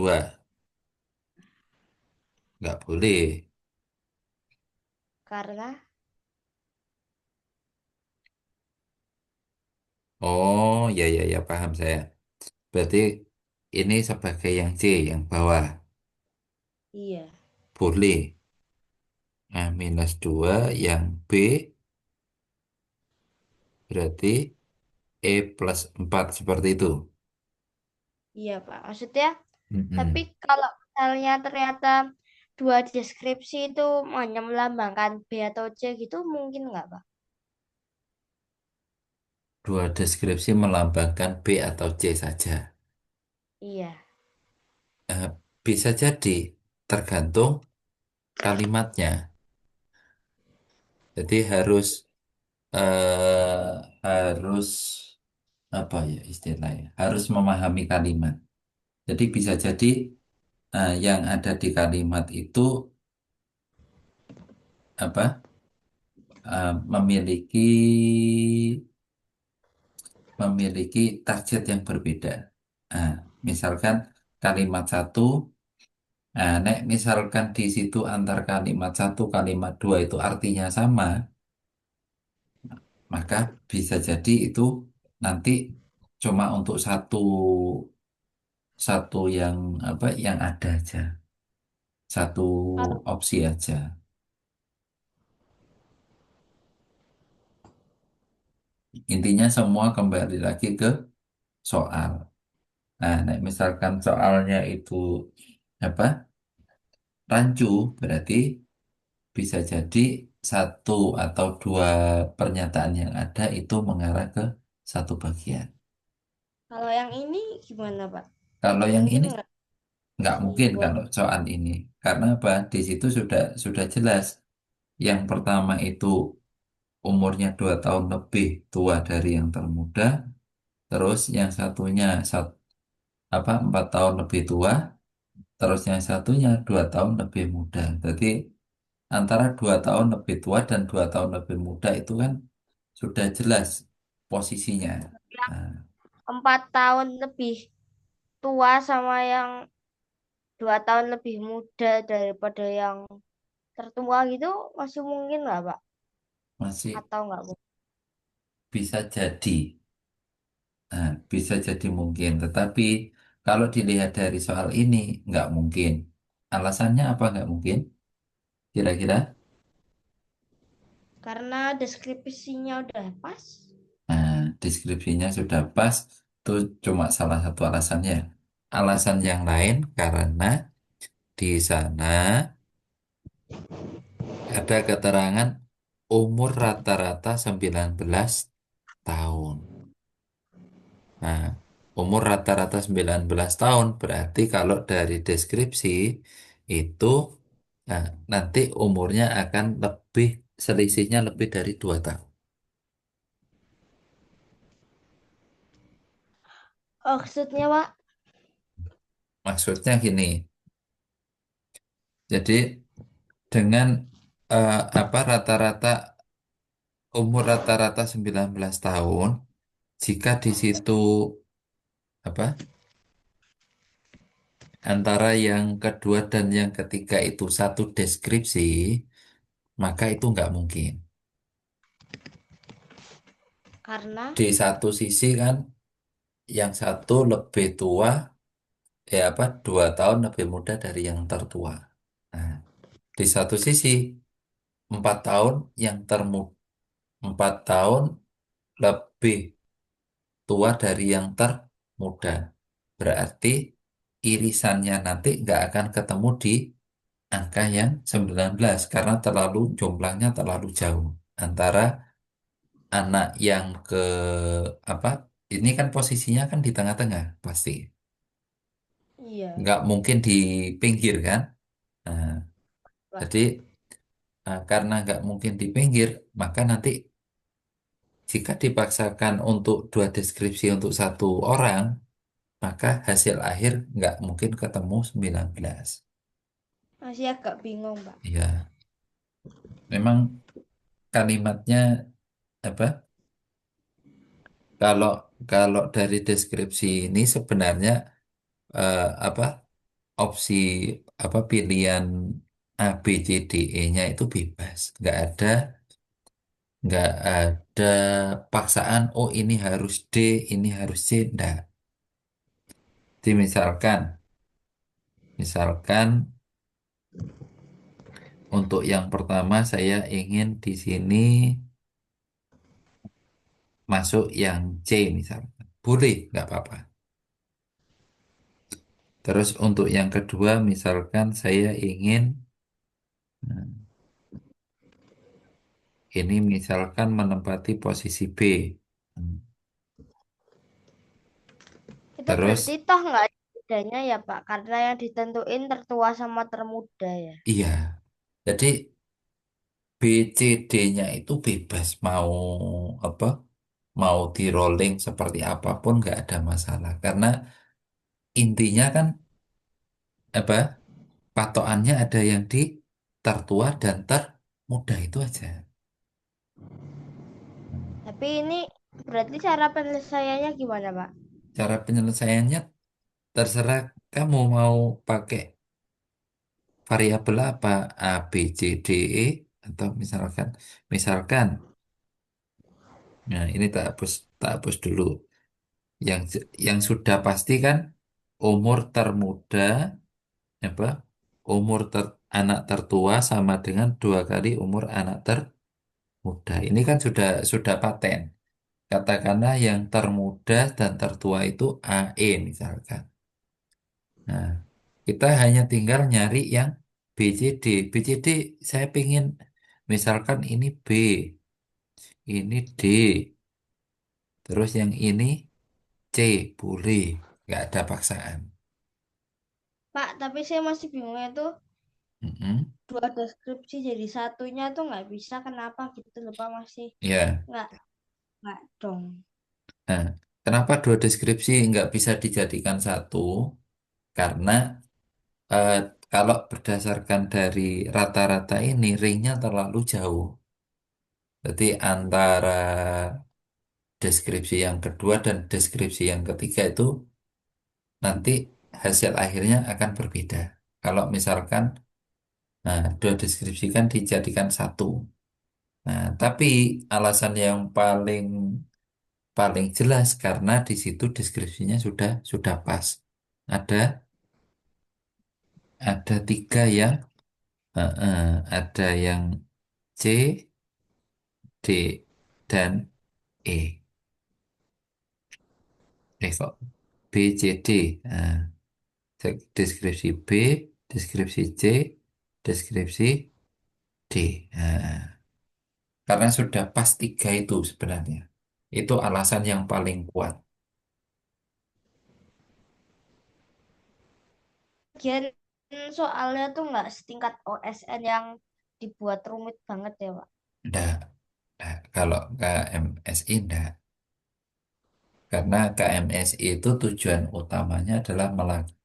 Speaker 1: nggak boleh.
Speaker 2: karena
Speaker 1: Oh, ya, ya, ya, paham saya. Berarti ini sebagai yang C, yang bawah.
Speaker 2: iya,
Speaker 1: Boleh. A-2, yang B berarti E+4 seperti itu.
Speaker 2: iya, Pak. Maksudnya tapi
Speaker 1: Mm-mm.
Speaker 2: kalau misalnya ternyata dua deskripsi itu hanya melambangkan B atau C gitu mungkin nggak, Pak?
Speaker 1: Dua deskripsi melambangkan B atau C saja.
Speaker 2: Iya.
Speaker 1: Eh, Bisa jadi tergantung kalimatnya. Jadi harus apa ya istilahnya? Harus memahami kalimat. Jadi bisa jadi yang ada di kalimat itu apa? Memiliki target yang berbeda. Nah, misalkan kalimat satu, nek misalkan di situ antar kalimat satu, kalimat dua itu artinya sama, maka bisa jadi itu nanti cuma untuk satu satu yang apa yang ada aja, satu
Speaker 2: Kalau
Speaker 1: opsi aja. Intinya semua kembali lagi ke soal. Nah, nek misalkan soalnya itu apa rancu, berarti bisa jadi satu atau dua pernyataan yang ada itu mengarah ke satu bagian.
Speaker 2: kalau yang ini gimana, Pak?
Speaker 1: Kalau yang
Speaker 2: Mungkin
Speaker 1: ini
Speaker 2: nggak
Speaker 1: nggak mungkin
Speaker 2: dibuat.
Speaker 1: kalau soal ini, karena apa? Di situ sudah jelas. Yang pertama itu umurnya 2 tahun lebih tua dari yang termuda, terus yang satunya 4 tahun lebih tua, terus yang satunya 2 tahun lebih muda. Jadi antara 2 tahun lebih tua dan 2 tahun lebih muda itu kan sudah jelas posisinya. Nah,
Speaker 2: 4 tahun lebih tua sama yang 2 tahun lebih muda daripada yang tertua gitu masih mungkin nggak, Pak?
Speaker 1: masih
Speaker 2: Atau nggak mungkin?
Speaker 1: bisa jadi. Nah, bisa jadi mungkin. Tetapi kalau dilihat dari soal ini, nggak mungkin. Alasannya apa nggak mungkin? Kira-kira?
Speaker 2: Karena deskripsinya udah pas.
Speaker 1: Nah, deskripsinya sudah pas. Itu cuma salah satu alasannya. Alasan yang lain karena di sana ada keterangan umur rata-rata 19 tahun. Nah, umur rata-rata 19 tahun berarti kalau dari deskripsi itu nah, nanti umurnya akan lebih selisihnya lebih dari 2 tahun.
Speaker 2: Maksudnya, Pak,
Speaker 1: Maksudnya gini, jadi dengan apa rata-rata umur rata-rata 19 tahun, jika di situ apa antara yang kedua dan yang ketiga itu satu deskripsi, maka itu nggak mungkin.
Speaker 2: karena
Speaker 1: Di satu sisi kan yang satu lebih tua, 2 tahun lebih muda dari yang tertua. Nah, di satu sisi 4 tahun yang 4 tahun lebih tua dari yang termuda. Berarti irisannya nanti nggak akan ketemu di angka yang 19 karena jumlahnya terlalu jauh antara anak yang ke apa ini kan posisinya kan di tengah-tengah pasti
Speaker 2: iya,
Speaker 1: nggak mungkin di pinggir kan. Nah,
Speaker 2: Pak.
Speaker 1: jadi karena nggak mungkin di pinggir, maka nanti jika dipaksakan untuk dua deskripsi untuk satu orang, maka hasil akhir nggak mungkin ketemu 19.
Speaker 2: Masih agak bingung, Pak.
Speaker 1: Ya, memang kalimatnya apa? Kalau kalau dari deskripsi ini sebenarnya apa opsi pilihan A, B, C, D, E-nya itu bebas. Nggak ada paksaan, oh ini harus D, ini harus C, enggak. Jadi misalkan untuk yang pertama saya ingin di sini masuk yang C misalkan. Boleh, nggak apa-apa. Terus untuk yang kedua misalkan saya ingin nah, ini misalkan menempati posisi B.
Speaker 2: Itu berarti
Speaker 1: Terus,
Speaker 2: toh nggak ada bedanya ya Pak, karena yang ditentuin tertua sama termuda ya.
Speaker 1: iya. Jadi BCD-nya itu bebas mau apa? Mau di rolling seperti apapun nggak ada masalah. Karena intinya kan apa? Patokannya ada yang di tertua dan termuda itu aja.
Speaker 2: Tapi ini berarti cara penyelesaiannya gimana Pak?
Speaker 1: Cara penyelesaiannya terserah kamu mau pakai variabel apa A, B, C, D, E atau misalkan nah ini tak hapus dulu yang sudah pasti kan umur termuda apa anak tertua sama dengan dua kali umur anak termuda ini kan sudah paten katakanlah yang termuda dan tertua itu AE misalkan. Nah, kita hanya tinggal nyari yang BCD. BCD saya pingin, misalkan ini B, ini D, terus yang ini C, boleh. Nggak ada paksaan.
Speaker 2: Pak, tapi saya masih bingungnya tuh
Speaker 1: Mm-mm.
Speaker 2: dua deskripsi jadi satunya tuh nggak bisa kenapa gitu loh Pak masih
Speaker 1: Ya,
Speaker 2: nggak nggak dong.
Speaker 1: nah, kenapa dua deskripsi nggak bisa dijadikan satu? Karena eh, kalau berdasarkan dari rata-rata ini, ringnya terlalu jauh. Jadi antara deskripsi yang kedua dan deskripsi yang ketiga itu nanti hasil akhirnya akan berbeda. Kalau misalkan, nah, dua deskripsi kan dijadikan satu. Nah, tapi alasan yang paling paling jelas karena di situ deskripsinya sudah pas. Ada ada tiga yang ada yang C, D, dan E. Kok B, C, D. Nah, deskripsi B, deskripsi C, deskripsi D. Nah, karena sudah pas tiga itu sebenarnya. Itu alasan yang paling kuat.
Speaker 2: Bagian soalnya tuh nggak setingkat OSN yang dibuat rumit banget ya Pak.
Speaker 1: Enggak, enggak. Kalau KMSI enggak. Karena KMSI itu tujuan utamanya adalah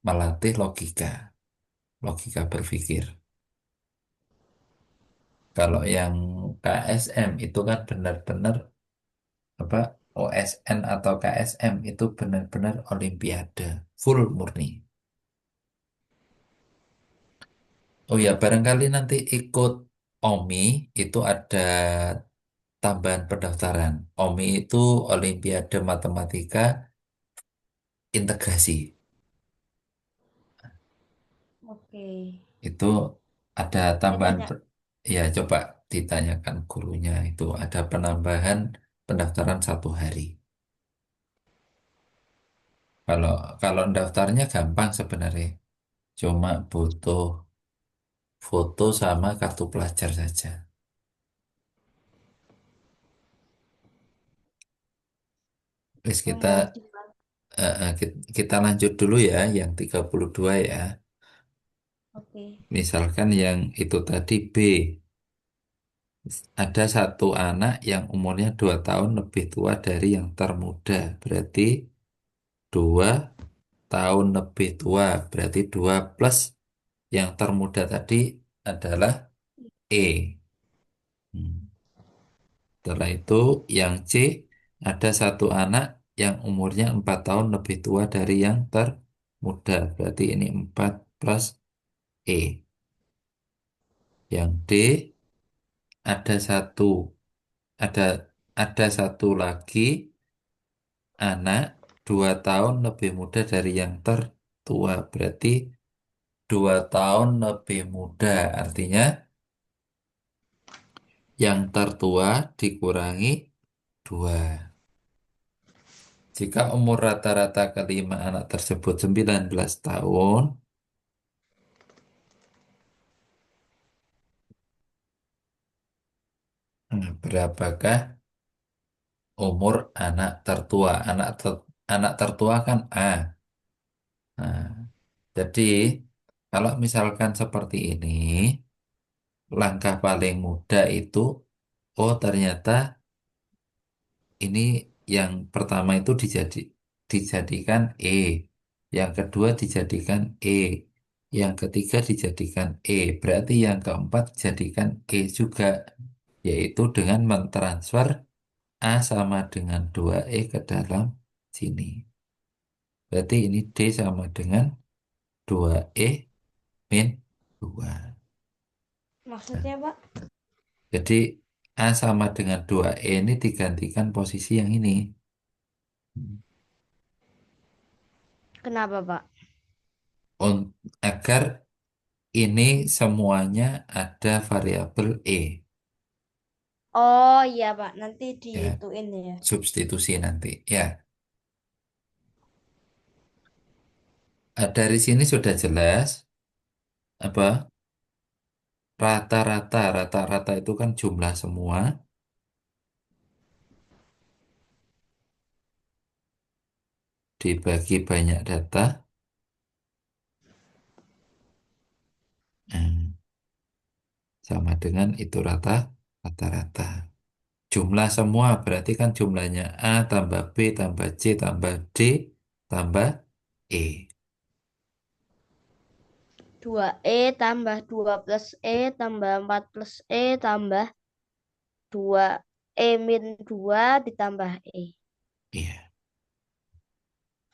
Speaker 1: melatih logika, logika berpikir. Kalau yang KSM itu kan benar-benar apa OSN atau KSM itu benar-benar olimpiade, full murni. Oh ya, barangkali nanti ikut OMI itu ada tambahan pendaftaran. OMI itu Olimpiade Matematika Integrasi.
Speaker 2: Oke.
Speaker 1: Itu ada
Speaker 2: Nanti
Speaker 1: tambahan,
Speaker 2: tanya.
Speaker 1: ya coba ditanyakan gurunya itu ada penambahan pendaftaran 1 hari. Kalau kalau daftarnya gampang sebenarnya, cuma butuh foto sama kartu pelajar saja. Terus
Speaker 2: Yang mau dibuat.
Speaker 1: kita lanjut dulu ya, yang 32 ya.
Speaker 2: Oke.
Speaker 1: Misalkan yang itu tadi B, ada satu anak yang umurnya 2 tahun lebih tua dari yang termuda. Berarti 2 tahun lebih tua. Berarti 2 plus yang termuda tadi adalah E. Hmm. Setelah itu yang C ada satu anak yang umurnya 4 tahun lebih tua dari yang termuda. Berarti ini 4 plus E. Yang D ada ada ada satu lagi anak 2 tahun lebih muda dari yang tertua. Berarti 2 tahun lebih muda. Artinya yang tertua dikurangi 2. Jika umur rata-rata kelima anak tersebut 19 tahun, berapakah umur anak tertua? anak tertua kan A. Nah, jadi kalau misalkan seperti ini, langkah paling mudah itu, oh ternyata ini yang pertama itu dijadikan E, yang kedua dijadikan E, yang ketiga dijadikan E, berarti yang keempat dijadikan E juga, yaitu dengan mentransfer A sama dengan 2E ke dalam sini. Berarti ini D sama dengan 2E min 2. Nah,
Speaker 2: Maksudnya, Pak?
Speaker 1: jadi A sama dengan 2E ini digantikan posisi yang ini.
Speaker 2: Kenapa, Pak?
Speaker 1: Agar ini semuanya ada variabel E.
Speaker 2: Oh iya, Pak. Nanti
Speaker 1: Ya,
Speaker 2: diituin ya.
Speaker 1: substitusi nanti. Ya, dari sini sudah jelas apa rata-rata itu kan jumlah semua dibagi banyak data. Hmm, sama dengan itu rata-rata. Jumlah semua berarti kan jumlahnya A tambah B tambah C tambah D tambah E.
Speaker 2: 2E tambah 2 plus E tambah 4 plus E tambah 2E min 2 ditambah E.
Speaker 1: Iya.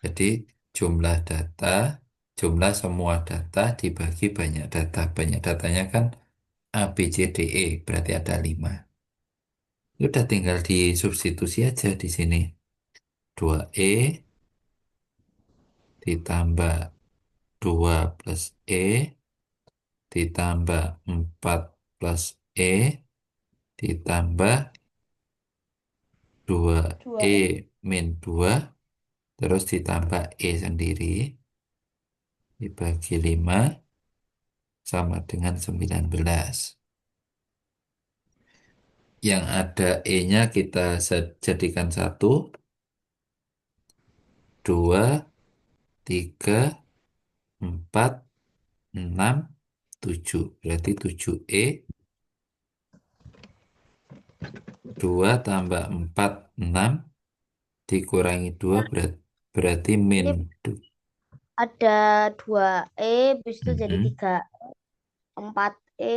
Speaker 1: Jadi jumlah data, jumlah semua data dibagi banyak data. Banyak datanya kan A, B, C, D, E, berarti ada 5. Udah tinggal disubstitusi aja di sini. 2E ditambah 2 plus E ditambah 4 plus E ditambah 2E
Speaker 2: 2E
Speaker 1: min 2 terus ditambah E sendiri dibagi 5 sama dengan 19. Yang ada E-nya kita jadikan 1, 2, 3, 4, 6, 7. Berarti 7E, 2 tambah 4 6 dikurangi 2 berarti min.
Speaker 2: ini ada 2E, bis itu jadi
Speaker 1: Mhm.
Speaker 2: 3, 4E,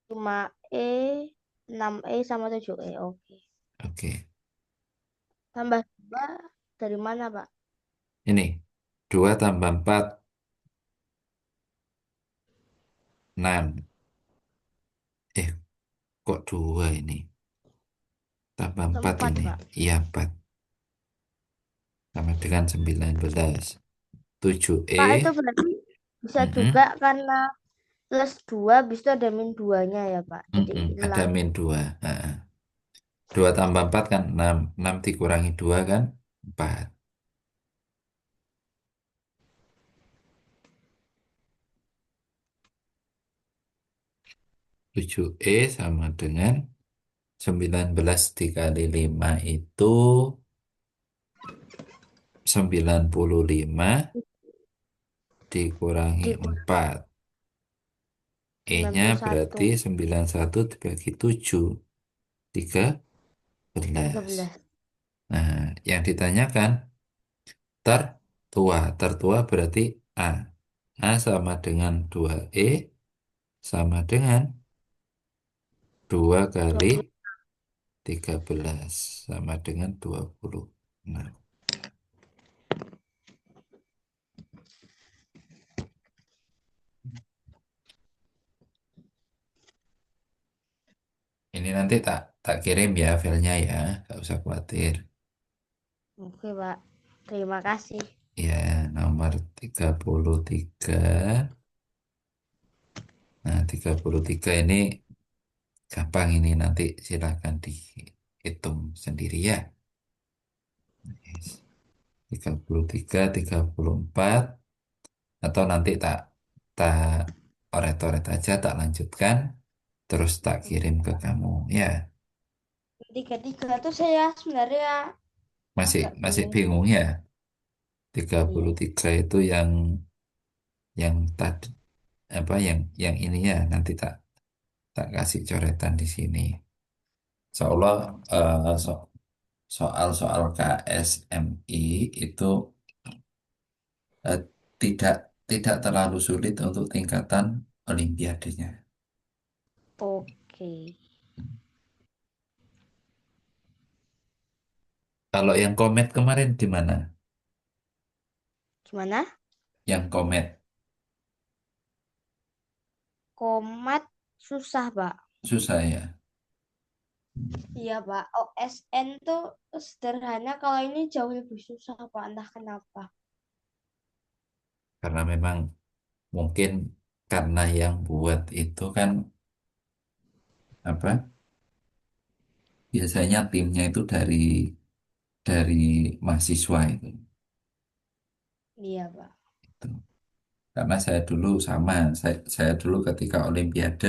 Speaker 2: 5E, 6E sama 7E. Oke.
Speaker 1: Oke.
Speaker 2: Tambah 2 dari mana, Pak?
Speaker 1: Ini 2 tambah 4 6. Eh, kok 2 ini? Tambah 4
Speaker 2: 4,
Speaker 1: ini.
Speaker 2: Pak.
Speaker 1: Iya, 4. Sama dengan 19. 7E.
Speaker 2: Pak, itu berarti bisa juga
Speaker 1: Mhm.
Speaker 2: karena plus 2, bis itu ada min 2-nya ya, Pak. Jadi
Speaker 1: Ada
Speaker 2: hilang.
Speaker 1: min 2. 2 tambah 4 kan 6. 6 dikurangi 2 kan 4. 7E sama dengan 19 dikali 5 itu 95 dikurangi
Speaker 2: Di
Speaker 1: 4. E-nya berarti
Speaker 2: 91,
Speaker 1: 91 dibagi 7. 13.
Speaker 2: 13.
Speaker 1: Nah, yang ditanyakan tertua. Tertua berarti A. A sama dengan 2E sama dengan 2 kali
Speaker 2: 20.
Speaker 1: 13 sama dengan 26. Ini nanti tak tak kirim ya filenya ya, nggak usah khawatir.
Speaker 2: Oke, Pak. Terima kasih.
Speaker 1: Ya, nomor 33. Nah, 33 ini gampang ini nanti silakan dihitung sendiri ya. Yes. 33, 34 atau nanti tak tak oret-oret aja tak lanjutkan terus tak kirim ke kamu ya.
Speaker 2: 33 tuh saya sebenarnya
Speaker 1: Masih
Speaker 2: Agak
Speaker 1: masih
Speaker 2: bingung.
Speaker 1: bingung ya. tiga puluh
Speaker 2: Iya.
Speaker 1: tiga itu yang tadi apa yang ini ya nanti tak tak kasih coretan di sini. Seolah soal-soal KSMI itu eh, tidak tidak terlalu sulit untuk tingkatan Olimpiadenya.
Speaker 2: Oke.
Speaker 1: Kalau yang komet kemarin di mana?
Speaker 2: Gimana?
Speaker 1: Yang komet
Speaker 2: Komat susah, Pak.
Speaker 1: susah ya,
Speaker 2: Iya, Pak. OSN tuh sederhana, kalau ini jauh lebih susah, Pak. Entah kenapa.
Speaker 1: karena memang mungkin karena yang buat itu kan apa? Biasanya timnya itu dari mahasiswa itu.
Speaker 2: Iya, Pak.
Speaker 1: Itu. Karena saya dulu sama, saya dulu ketika Olimpiade,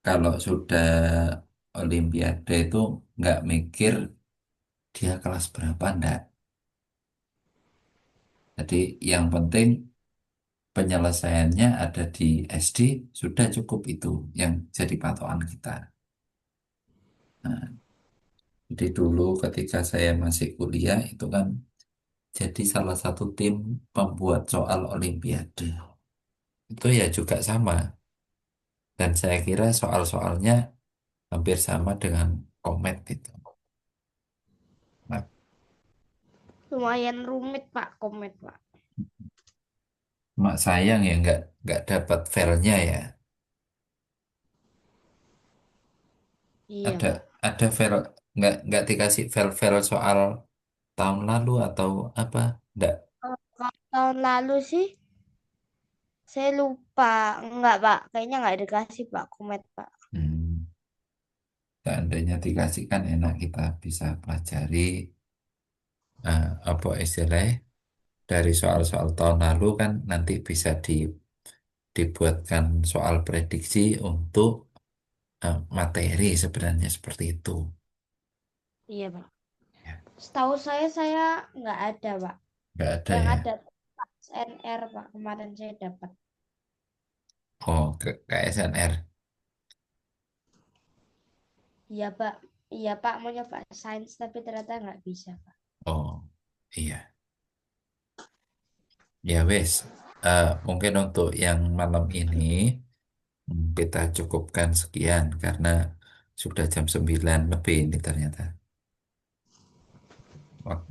Speaker 1: kalau sudah Olimpiade itu nggak mikir dia kelas berapa, enggak. Jadi yang penting penyelesaiannya ada di SD, sudah cukup itu yang jadi patokan kita. Nah, jadi dulu ketika saya masih kuliah itu kan jadi salah satu tim pembuat soal Olimpiade. Itu ya juga sama. Dan saya kira soal-soalnya hampir sama dengan komet itu. Nah,
Speaker 2: Lumayan rumit, Pak, komet, Pak.
Speaker 1: mak sayang ya nggak dapat filenya ya.
Speaker 2: Iya,
Speaker 1: Ada
Speaker 2: Pak.
Speaker 1: ada file nggak dikasih file-file soal tahun lalu atau apa? Nggak.
Speaker 2: Kalau tahun lalu sih, saya lupa. Enggak, Pak. Kayaknya nggak dikasih, Pak, komet, Pak.
Speaker 1: Hmm. Seandainya dikasih kan enak kita bisa pelajari apa istilahnya dari soal-soal tahun lalu kan nanti bisa dibuatkan soal prediksi untuk materi sebenarnya seperti itu.
Speaker 2: Iya, Pak.
Speaker 1: Ya,
Speaker 2: Setahu saya nggak ada, Pak.
Speaker 1: nggak ada
Speaker 2: Yang
Speaker 1: ya.
Speaker 2: ada SNR, Pak. Kemarin saya dapat.
Speaker 1: Oh, ke KSNR.
Speaker 2: Iya, Pak. Iya, Pak. Mau nyoba sains, tapi ternyata nggak bisa, Pak.
Speaker 1: Oh, iya. Ya wes. Mungkin untuk yang malam ini kita cukupkan sekian karena sudah jam 9 lebih ini ternyata. Wak-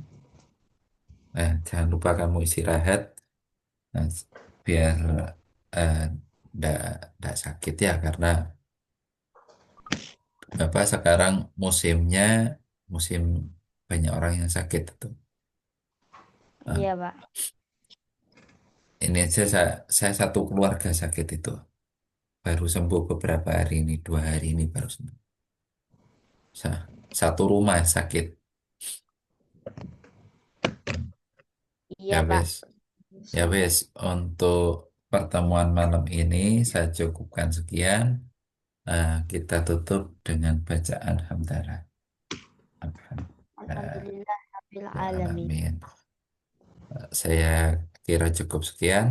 Speaker 1: jangan lupa kamu istirahat nah, biar eh, ndak ndak sakit ya karena apa sekarang musimnya musim banyak orang yang sakit itu. Nah,
Speaker 2: Iya, Pak.
Speaker 1: ini aja saya satu keluarga sakit itu. Baru sembuh beberapa hari ini, 2 hari ini baru sembuh. Satu rumah sakit.
Speaker 2: Iya,
Speaker 1: Ya
Speaker 2: Pak.
Speaker 1: wes, ya wes. Untuk pertemuan malam ini saya cukupkan sekian. Kita tutup dengan bacaan hamdalah. Alhamdulillah,
Speaker 2: Alhamdulillah, Rabbil
Speaker 1: ya
Speaker 2: Alamin.
Speaker 1: alamin. Saya kira cukup sekian.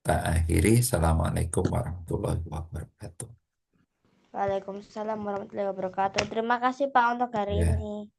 Speaker 1: Tak akhiri. Assalamualaikum warahmatullahi wabarakatuh.
Speaker 2: Waalaikumsalam warahmatullahi wabarakatuh. Terima kasih, Pak, untuk hari
Speaker 1: Ya.
Speaker 2: ini.